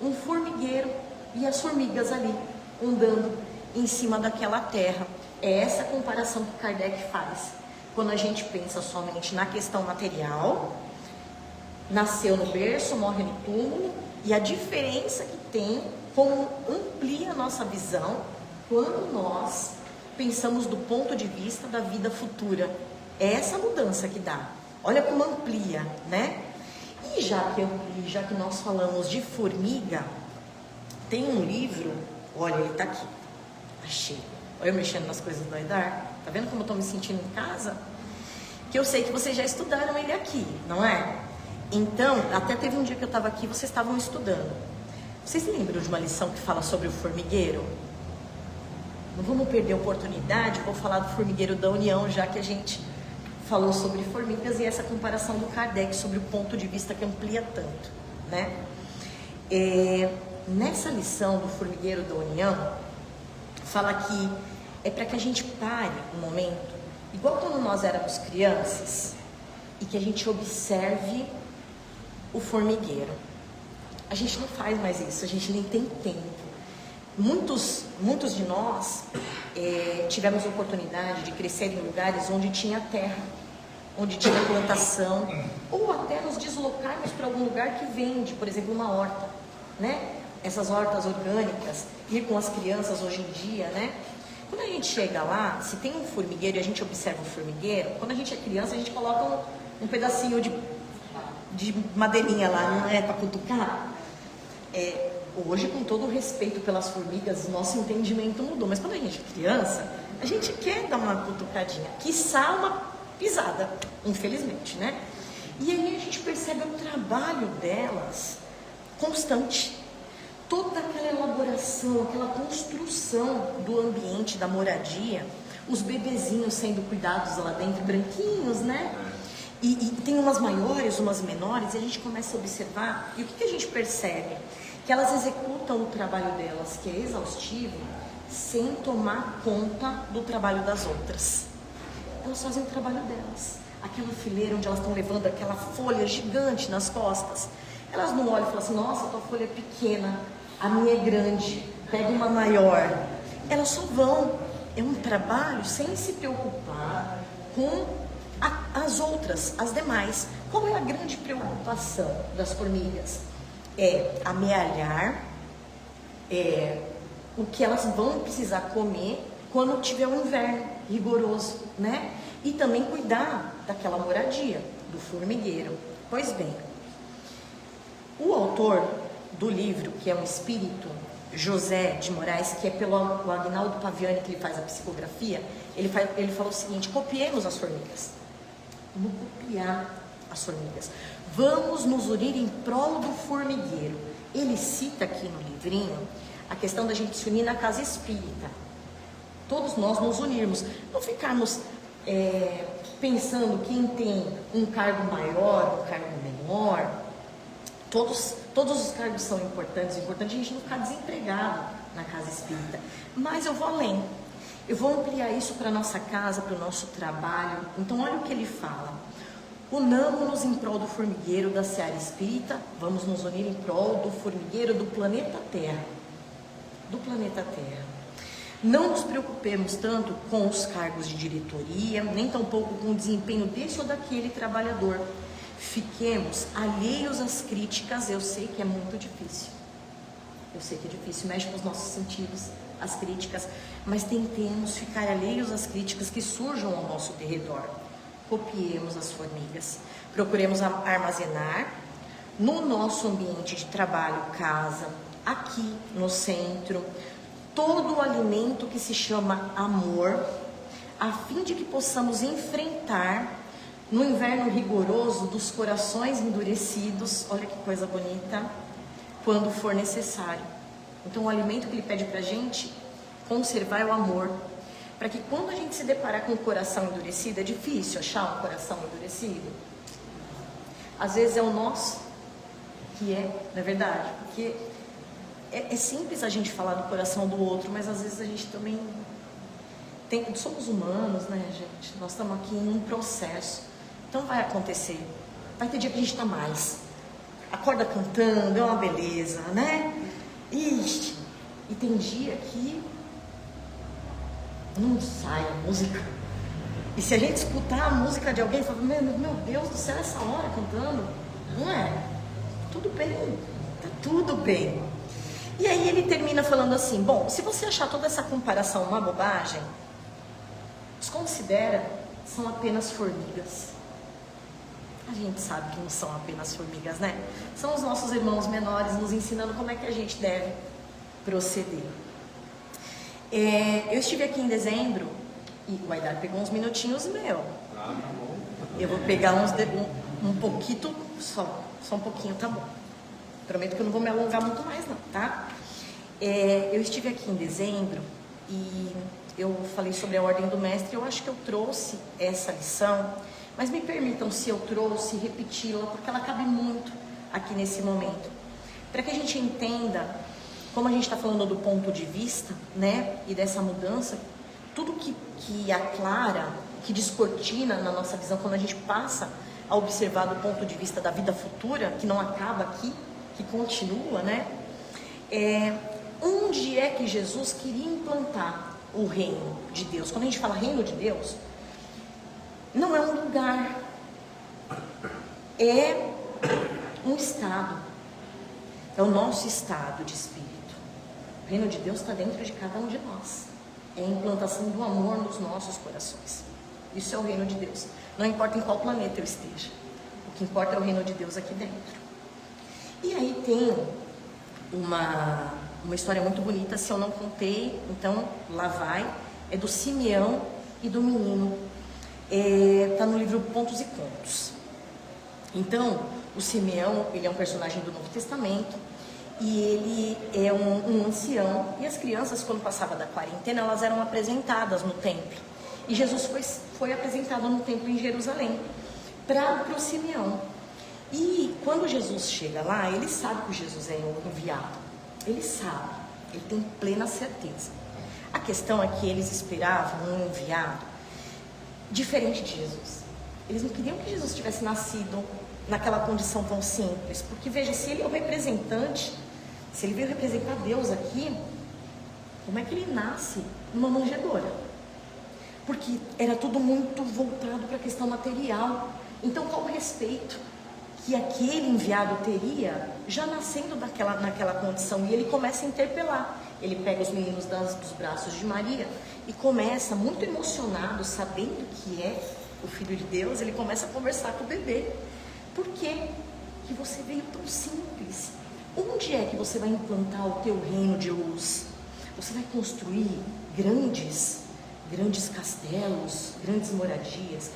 Um formigueiro e as formigas ali andando em cima daquela terra. É essa comparação que Kardec faz. Quando a gente pensa somente na questão material, nasceu no berço, morre no túmulo, e a diferença que tem, como amplia a nossa visão quando nós pensamos do ponto de vista da vida futura. É essa mudança que dá. Olha como amplia, né? E já que nós falamos de formiga, tem um livro, olha, ele tá aqui, achei. Olha eu mexendo nas coisas do Aidar, tá vendo como eu tô me sentindo em casa? Que eu sei que vocês já estudaram ele aqui, não é? Então, até teve um dia que eu estava aqui, vocês estavam estudando. Vocês lembram de uma lição que fala sobre o formigueiro? Não vamos perder a oportunidade, vou falar do formigueiro da União, já que a gente falou sobre formigas e essa comparação do Kardec sobre o ponto de vista que amplia tanto, né? Nessa lição do formigueiro da União, fala que é para que a gente pare um momento, igual quando nós éramos crianças, e que a gente observe o formigueiro. A gente não faz mais isso, a gente nem tem tempo. Muitos de nós tivemos a oportunidade de crescer em lugares onde tinha terra, onde tinha plantação, ou até nos deslocarmos para algum lugar que vende, por exemplo, uma horta, né? Essas hortas orgânicas, ir com as crianças hoje em dia, né? Quando a gente chega lá, se tem um formigueiro e a gente observa o formigueiro, quando a gente é criança, a gente coloca um pedacinho de madeirinha lá, não é para cutucar? Hoje, com todo o respeito pelas formigas, nosso entendimento mudou. Mas quando a gente é criança, a gente quer dar uma cutucadinha, quiçá uma pisada, infelizmente, né? E aí a gente percebe o trabalho delas constante. Toda aquela elaboração, aquela construção do ambiente, da moradia, os bebezinhos sendo cuidados lá dentro, branquinhos, né? E tem umas maiores, umas menores, e a gente começa a observar, e o que a gente percebe? Que elas executam o trabalho delas, que é exaustivo, sem tomar conta do trabalho das outras. Elas fazem o trabalho delas. Aquela fileira onde elas estão levando aquela folha gigante nas costas, elas não olham e falam assim, nossa, tua folha é pequena, a minha é grande, pega uma maior. Elas só vão. É um trabalho sem se preocupar com as outras, as demais. Qual é a grande preocupação das formigas? É amealhar o que elas vão precisar comer quando tiver um inverno rigoroso, né? E também cuidar daquela moradia, do formigueiro. Pois bem, o autor do livro, que é um espírito, José de Moraes, que é pelo Agnaldo Paviani que ele faz a psicografia, ele falou o seguinte: copiemos as formigas. Vamos copiar as formigas. Vamos nos unir em prol do formigueiro. Ele cita aqui no livrinho a questão da gente se unir na casa espírita. Todos nós nos unirmos. Não ficarmos pensando quem tem um cargo maior, um cargo menor. Todos os cargos são importantes. É importante a gente não ficar desempregado na casa espírita. Mas eu vou além. Eu vou ampliar isso para a nossa casa, para o nosso trabalho. Então, olha o que ele fala. Unamos-nos em prol do formigueiro da seara espírita. Vamos nos unir em prol do formigueiro do planeta Terra. Do planeta Terra. Não nos preocupemos tanto com os cargos de diretoria, nem tampouco com o desempenho desse ou daquele trabalhador. Fiquemos alheios às críticas. Eu sei que é muito difícil. Eu sei que é difícil, mexe com os nossos sentidos, as críticas, mas tentemos ficar alheios às críticas que surjam ao nosso derredor. Copiemos as formigas. Procuremos armazenar no nosso ambiente de trabalho, casa, aqui no centro, todo o alimento que se chama amor, a fim de que possamos enfrentar no inverno rigoroso dos corações endurecidos, olha que coisa bonita, quando for necessário. Então o alimento que ele pede pra gente conservar é o amor, para que quando a gente se deparar com o coração endurecido, é difícil achar um coração endurecido. Às vezes é o nosso, que não é verdade? Porque é simples a gente falar do coração do outro, mas às vezes a gente também somos humanos, né, gente? Nós estamos aqui em um processo. Então vai acontecer. Vai ter dia que a gente está mais. Acorda cantando, é uma beleza, né? Ixi, e tem dia que não sai a música. E se a gente escutar a música de alguém, fala, meu Deus do céu, essa hora cantando, não é? Tudo bem, tá tudo bem. E aí ele termina falando assim, bom, se você achar toda essa comparação uma bobagem, desconsidera, são apenas formigas. A gente sabe que não são apenas formigas, né? São os nossos irmãos menores nos ensinando como é que a gente deve proceder. Eu estive aqui em dezembro e o Aidar pegou uns minutinhos meu. Eu vou pegar um pouquinho só um pouquinho, tá bom. Prometo que eu não vou me alongar muito mais não, tá? Eu estive aqui em dezembro e eu falei sobre a ordem do mestre. Eu acho que eu trouxe essa lição, mas me permitam, se eu trouxe, repeti-la, porque ela cabe muito aqui nesse momento, para que a gente entenda, como a gente está falando do ponto de vista, né, e dessa mudança, tudo que aclara, que descortina na nossa visão, quando a gente passa a observar do ponto de vista da vida futura, que não acaba aqui, que continua, né? Onde é que Jesus queria implantar o reino de Deus? Quando a gente fala reino de Deus, não é um lugar, é um estado, é o nosso estado de espírito. O reino de Deus está dentro de cada um de nós, é a implantação do amor nos nossos corações. Isso é o reino de Deus, não importa em qual planeta eu esteja, o que importa é o reino de Deus aqui dentro. E aí tem uma história muito bonita, se eu não contei, então lá vai, é do Simeão e do menino. Está no livro Pontos e Contos. Então, o Simeão, ele é um personagem do Novo Testamento e ele é um ancião, e as crianças, quando passava da quarentena, elas eram apresentadas no templo, e Jesus foi apresentado no templo em Jerusalém para o Simeão. E quando Jesus chega lá, ele sabe que Jesus é um enviado, ele sabe, ele tem plena certeza. A questão é que eles esperavam um enviado diferente de Jesus. Eles não queriam que Jesus tivesse nascido naquela condição tão simples, porque veja, se ele é o representante, se ele veio representar Deus aqui, como é que ele nasce numa manjedoura? Porque era tudo muito voltado para a questão material. Então qual o respeito que aquele enviado teria já nascendo naquela condição? E ele começa a interpelar. Ele pega os meninos dos braços de Maria e começa, muito emocionado, sabendo que é o Filho de Deus, ele começa a conversar com o bebê. Por quê? Que você veio tão simples. Onde é que você vai implantar o teu reino de luz? Você vai construir grandes castelos, grandes moradias,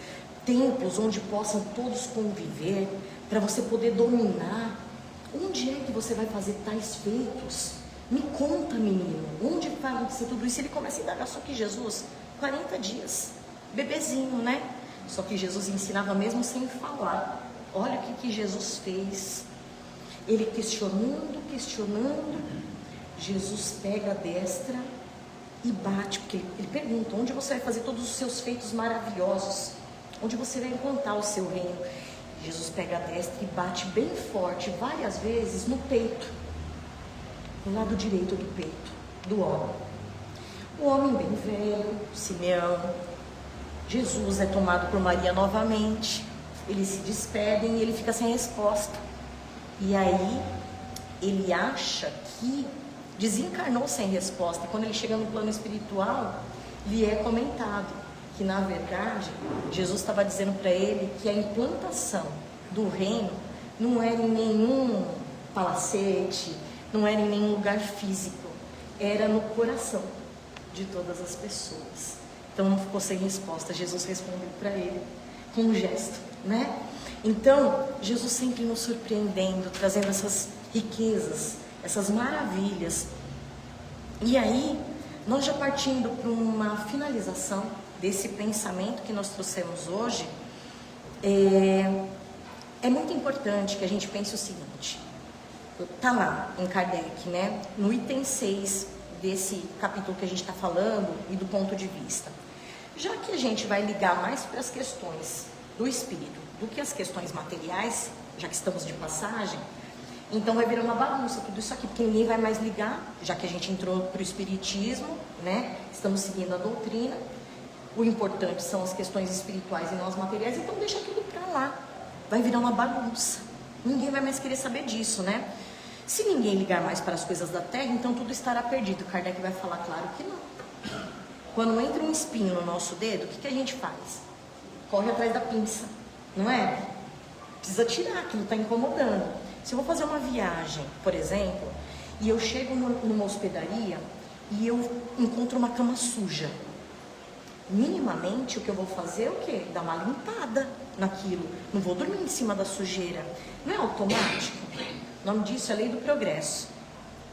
templos onde possam todos conviver, para você poder dominar. Onde é que você vai fazer tais feitos? Me conta, menino, onde vai acontecer tudo isso? Ele começa a indagar, só que Jesus, 40 dias, bebezinho, né? Só que Jesus ensinava mesmo sem falar. Olha o que Jesus fez. Ele questionando, Jesus pega a destra e bate, porque ele pergunta, onde você vai fazer todos os seus feitos maravilhosos? Onde você vai implantar o seu reino? Jesus pega a destra e bate bem forte, várias vezes, no peito, no lado direito do peito do homem. O homem bem velho, Simeão, Jesus é tomado por Maria novamente, eles se despedem e ele fica sem resposta. E aí, ele acha que desencarnou sem resposta. Quando ele chega no plano espiritual, lhe é comentado que, na verdade, Jesus estava dizendo para ele que a implantação do reino não era em nenhum palacete, não era em nenhum lugar físico, era no coração de todas as pessoas. Então não ficou sem resposta. Jesus respondeu para ele com um gesto, né? Então, Jesus sempre nos surpreendendo, trazendo essas riquezas, essas maravilhas. E aí, nós já partindo para uma finalização desse pensamento que nós trouxemos hoje, é muito importante que a gente pense o seguinte. Está lá em Kardec, né? No item 6 desse capítulo que a gente está falando e do ponto de vista. Já que a gente vai ligar mais para as questões do espírito do que as questões materiais, já que estamos de passagem, Então vai virar uma bagunça tudo isso aqui, porque ninguém vai mais ligar, já que a gente entrou para o espiritismo, né? Estamos seguindo a doutrina. O importante são as questões espirituais e não as materiais, então deixa tudo para lá. Vai virar uma bagunça. Ninguém vai mais querer saber disso, né? Se ninguém ligar mais para as coisas da terra, então tudo estará perdido. Kardec vai falar, claro que não. Quando entra um espinho no nosso dedo, o que a gente faz? Corre atrás da pinça, não é? Precisa tirar, aquilo está incomodando. Se eu vou fazer uma viagem, por exemplo, e eu chego numa hospedaria e eu encontro uma cama suja, minimamente o que eu vou fazer é o quê? Dar uma limpada naquilo. Não vou dormir em cima da sujeira. Não é automático. O nome disso é lei do progresso.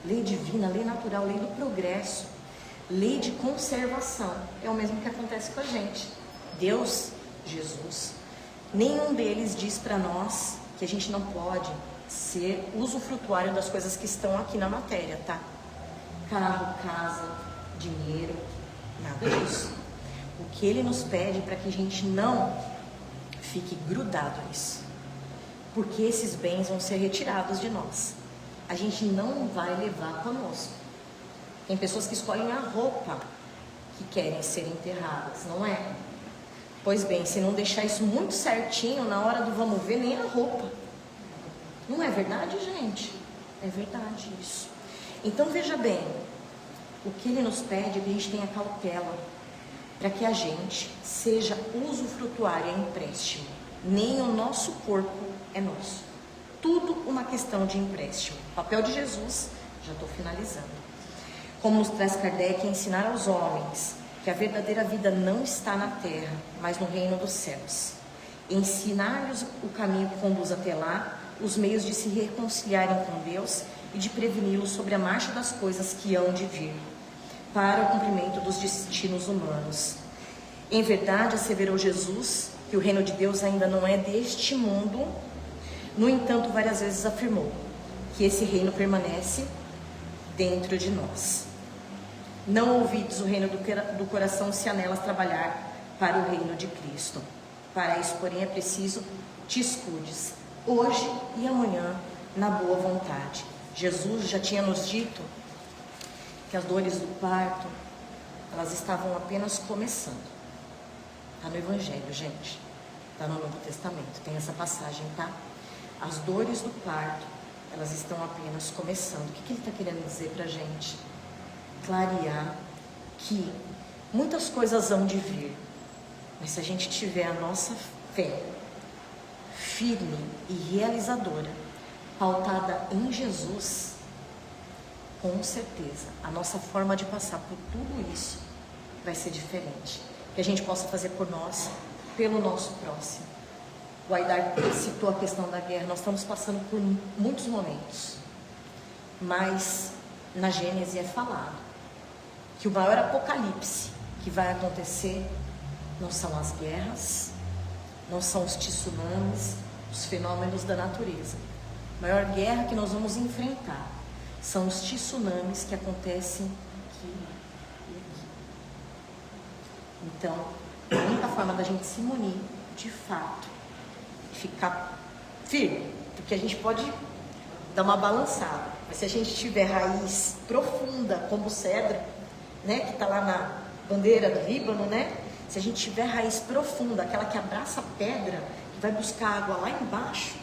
Lei divina, lei natural, lei do progresso. Lei de conservação. É o mesmo que acontece com a gente. Deus, Jesus, nenhum deles diz para nós que a gente não pode ser usufrutuário das coisas que estão aqui na matéria, tá? Carro, casa, dinheiro, nada disso. O que ele nos pede para que a gente não fique grudado nisso. Porque esses bens vão ser retirados de nós. A gente não vai levar conosco. Tem pessoas que escolhem a roupa que querem ser enterradas, não é? Pois bem, se não deixar isso muito certinho, na hora do vamos ver, nem a roupa. Não é verdade, gente? É verdade isso. Então veja bem, o que ele nos pede é que a gente tenha cautela, para que a gente seja usufrutuário, é empréstimo. Nem o nosso corpo é nosso. Tudo uma questão de empréstimo. O papel de Jesus, já estou finalizando. Como nos traz Kardec, é ensinar aos homens que a verdadeira vida não está na terra, mas no reino dos céus. Ensinar-lhes o caminho que conduz até lá, os meios de se reconciliarem com Deus e de preveni-los sobre a marcha das coisas que hão de vir, para o cumprimento dos destinos humanos. Em verdade, asseverou Jesus que o reino de Deus ainda não é deste mundo. No entanto, várias vezes afirmou que esse reino permanece dentro de nós. Não ouvides o reino do coração se a nelas trabalhar para o reino de Cristo. Para isso, porém, é preciso te escudes, hoje e amanhã, na boa vontade. Jesus já tinha nos dito que as dores do parto, elas estavam apenas começando. Está no Evangelho, gente. Está no Novo Testamento, tem essa passagem, tá? As dores do parto, elas estão apenas começando. O que ele está querendo dizer para a gente? Clarear que muitas coisas hão de vir, mas se a gente tiver a nossa fé firme e realizadora, pautada em Jesus, com certeza a nossa forma de passar por tudo isso vai ser diferente. Que a gente possa fazer por nós, pelo nosso próximo. O Aidar citou a questão da guerra. Nós estamos passando por muitos momentos, mas na Gênesis é falado que o maior apocalipse que vai acontecer não são as guerras, não são os tsunamis, os fenômenos da natureza. A maior guerra que nós vamos enfrentar são os tsunamis que acontecem aqui e aqui. Então, a única forma da gente se munir, de fato, ficar firme, porque a gente pode dar uma balançada, mas se a gente tiver raiz profunda, como o cedro, né, que está lá na bandeira do Líbano, né? Se a gente tiver raiz profunda, aquela que abraça a pedra, que vai buscar água lá embaixo,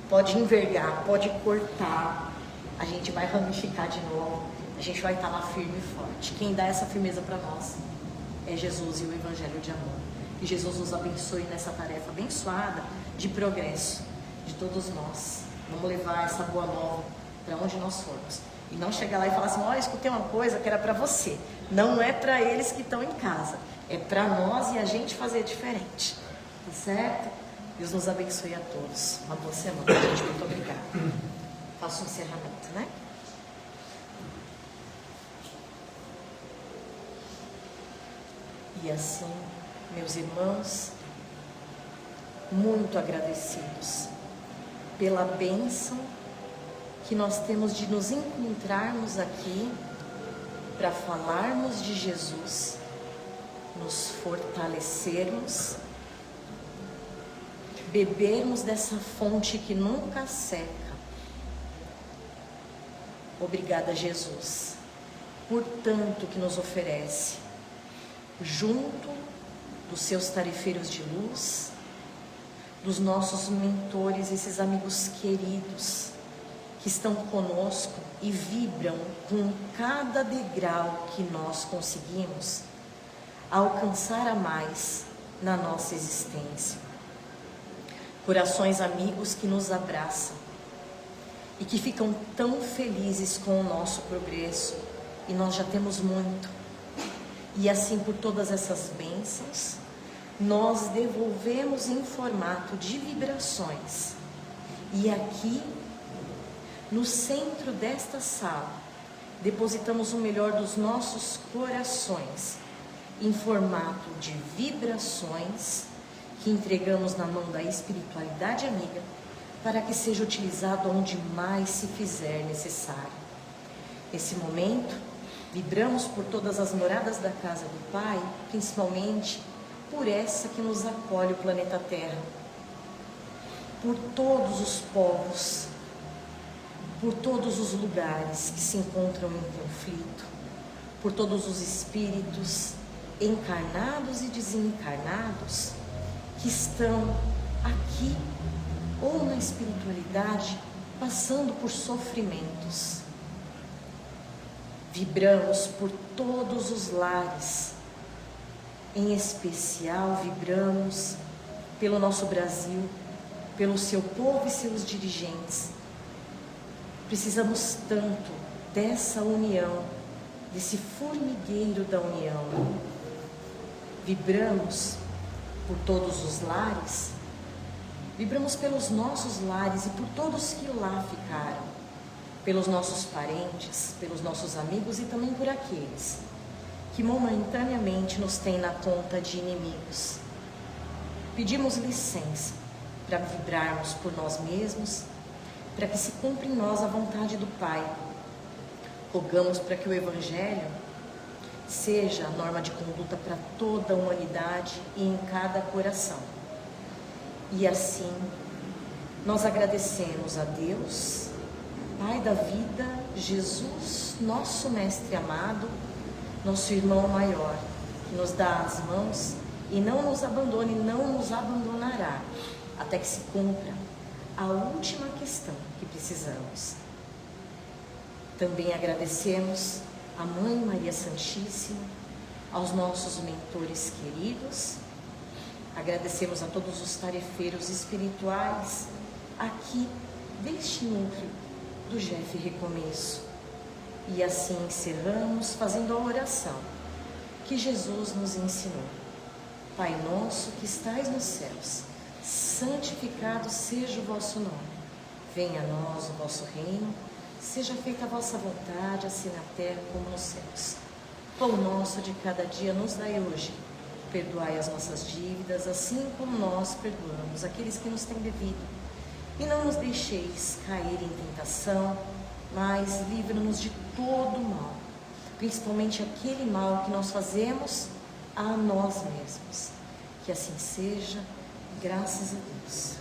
pode envergar, pode cortar, a gente vai ramificar de novo, a gente vai estar lá firme e forte. Quem dá essa firmeza para nós é Jesus e o Evangelho de amor. Que Jesus nos abençoe nessa tarefa abençoada de progresso de todos nós. Vamos levar essa boa nova para onde nós formos. E não chegar lá e falar assim, olha, escutei uma coisa que era para você. Não é para eles que estão em casa. É para nós e a gente fazer diferente. Tá certo? Deus nos abençoe a todos. Uma boa semana, gente. Muito obrigada. Faço um encerramento, né? E assim, meus irmãos, muito agradecidos pela bênção que nós temos de nos encontrarmos aqui para falarmos de Jesus, nos fortalecermos, bebermos dessa fonte que nunca seca, Obrigada, Jesus, por tanto que nos oferece, junto dos seus tarefeiros de luz, dos nossos mentores, esses amigos queridos que estão conosco e vibram com cada degrau que nós conseguimos alcançar a mais na nossa existência. Corações amigos que nos abraçam e que ficam tão felizes com o nosso progresso, e nós já temos muito. E assim, por todas essas bênçãos, nós devolvemos em formato de vibrações. E aqui, no centro desta sala, depositamos o melhor dos nossos corações, em formato de vibrações, que entregamos na mão da espiritualidade amiga, para que seja utilizado onde mais se fizer necessário. Nesse momento, vibramos por todas as moradas da casa do Pai, principalmente por essa que nos acolhe, o planeta Terra, por todos os povos, por todos os lugares que se encontram em conflito, por todos os espíritos encarnados e desencarnados que estão aqui ou na espiritualidade passando por sofrimentos. Vibramos por todos os lares, em especial vibramos pelo nosso Brasil, pelo seu povo e seus dirigentes. Precisamos tanto dessa união, desse formigueiro da união. Vibramos por todos os lares, vibramos pelos nossos lares e por todos que lá ficaram, pelos nossos parentes, pelos nossos amigos e também por aqueles que momentaneamente nos têm na conta de inimigos. Pedimos licença para vibrarmos por nós mesmos, para que se cumpra em nós a vontade do Pai. Rogamos para que o Evangelho seja a norma de conduta para toda a humanidade e em cada coração. E assim, nós agradecemos a Deus, Pai da vida, Jesus, nosso Mestre amado, nosso irmão maior, que nos dá as mãos e não nos abandona e não nos abandonará, até que se cumpra a última questão que precisamos. Também agradecemos a Mãe Maria Santíssima, aos nossos mentores queridos, agradecemos a todos os tarefeiros espirituais aqui deste núcleo do GEF Recomeço. E assim encerramos fazendo a oração que Jesus nos ensinou. Pai nosso que estais nos céus, santificado seja o vosso nome. Venha a nós o vosso reino, seja feita a vossa vontade, assim na terra como nos céus. Pão nosso de cada dia nos dai hoje. Perdoai as nossas dívidas, assim como nós perdoamos aqueles que nos têm devido. E não nos deixeis cair em tentação, mas livra-nos de todo mal, principalmente aquele mal que nós fazemos a nós mesmos. Que assim seja, graças a Deus.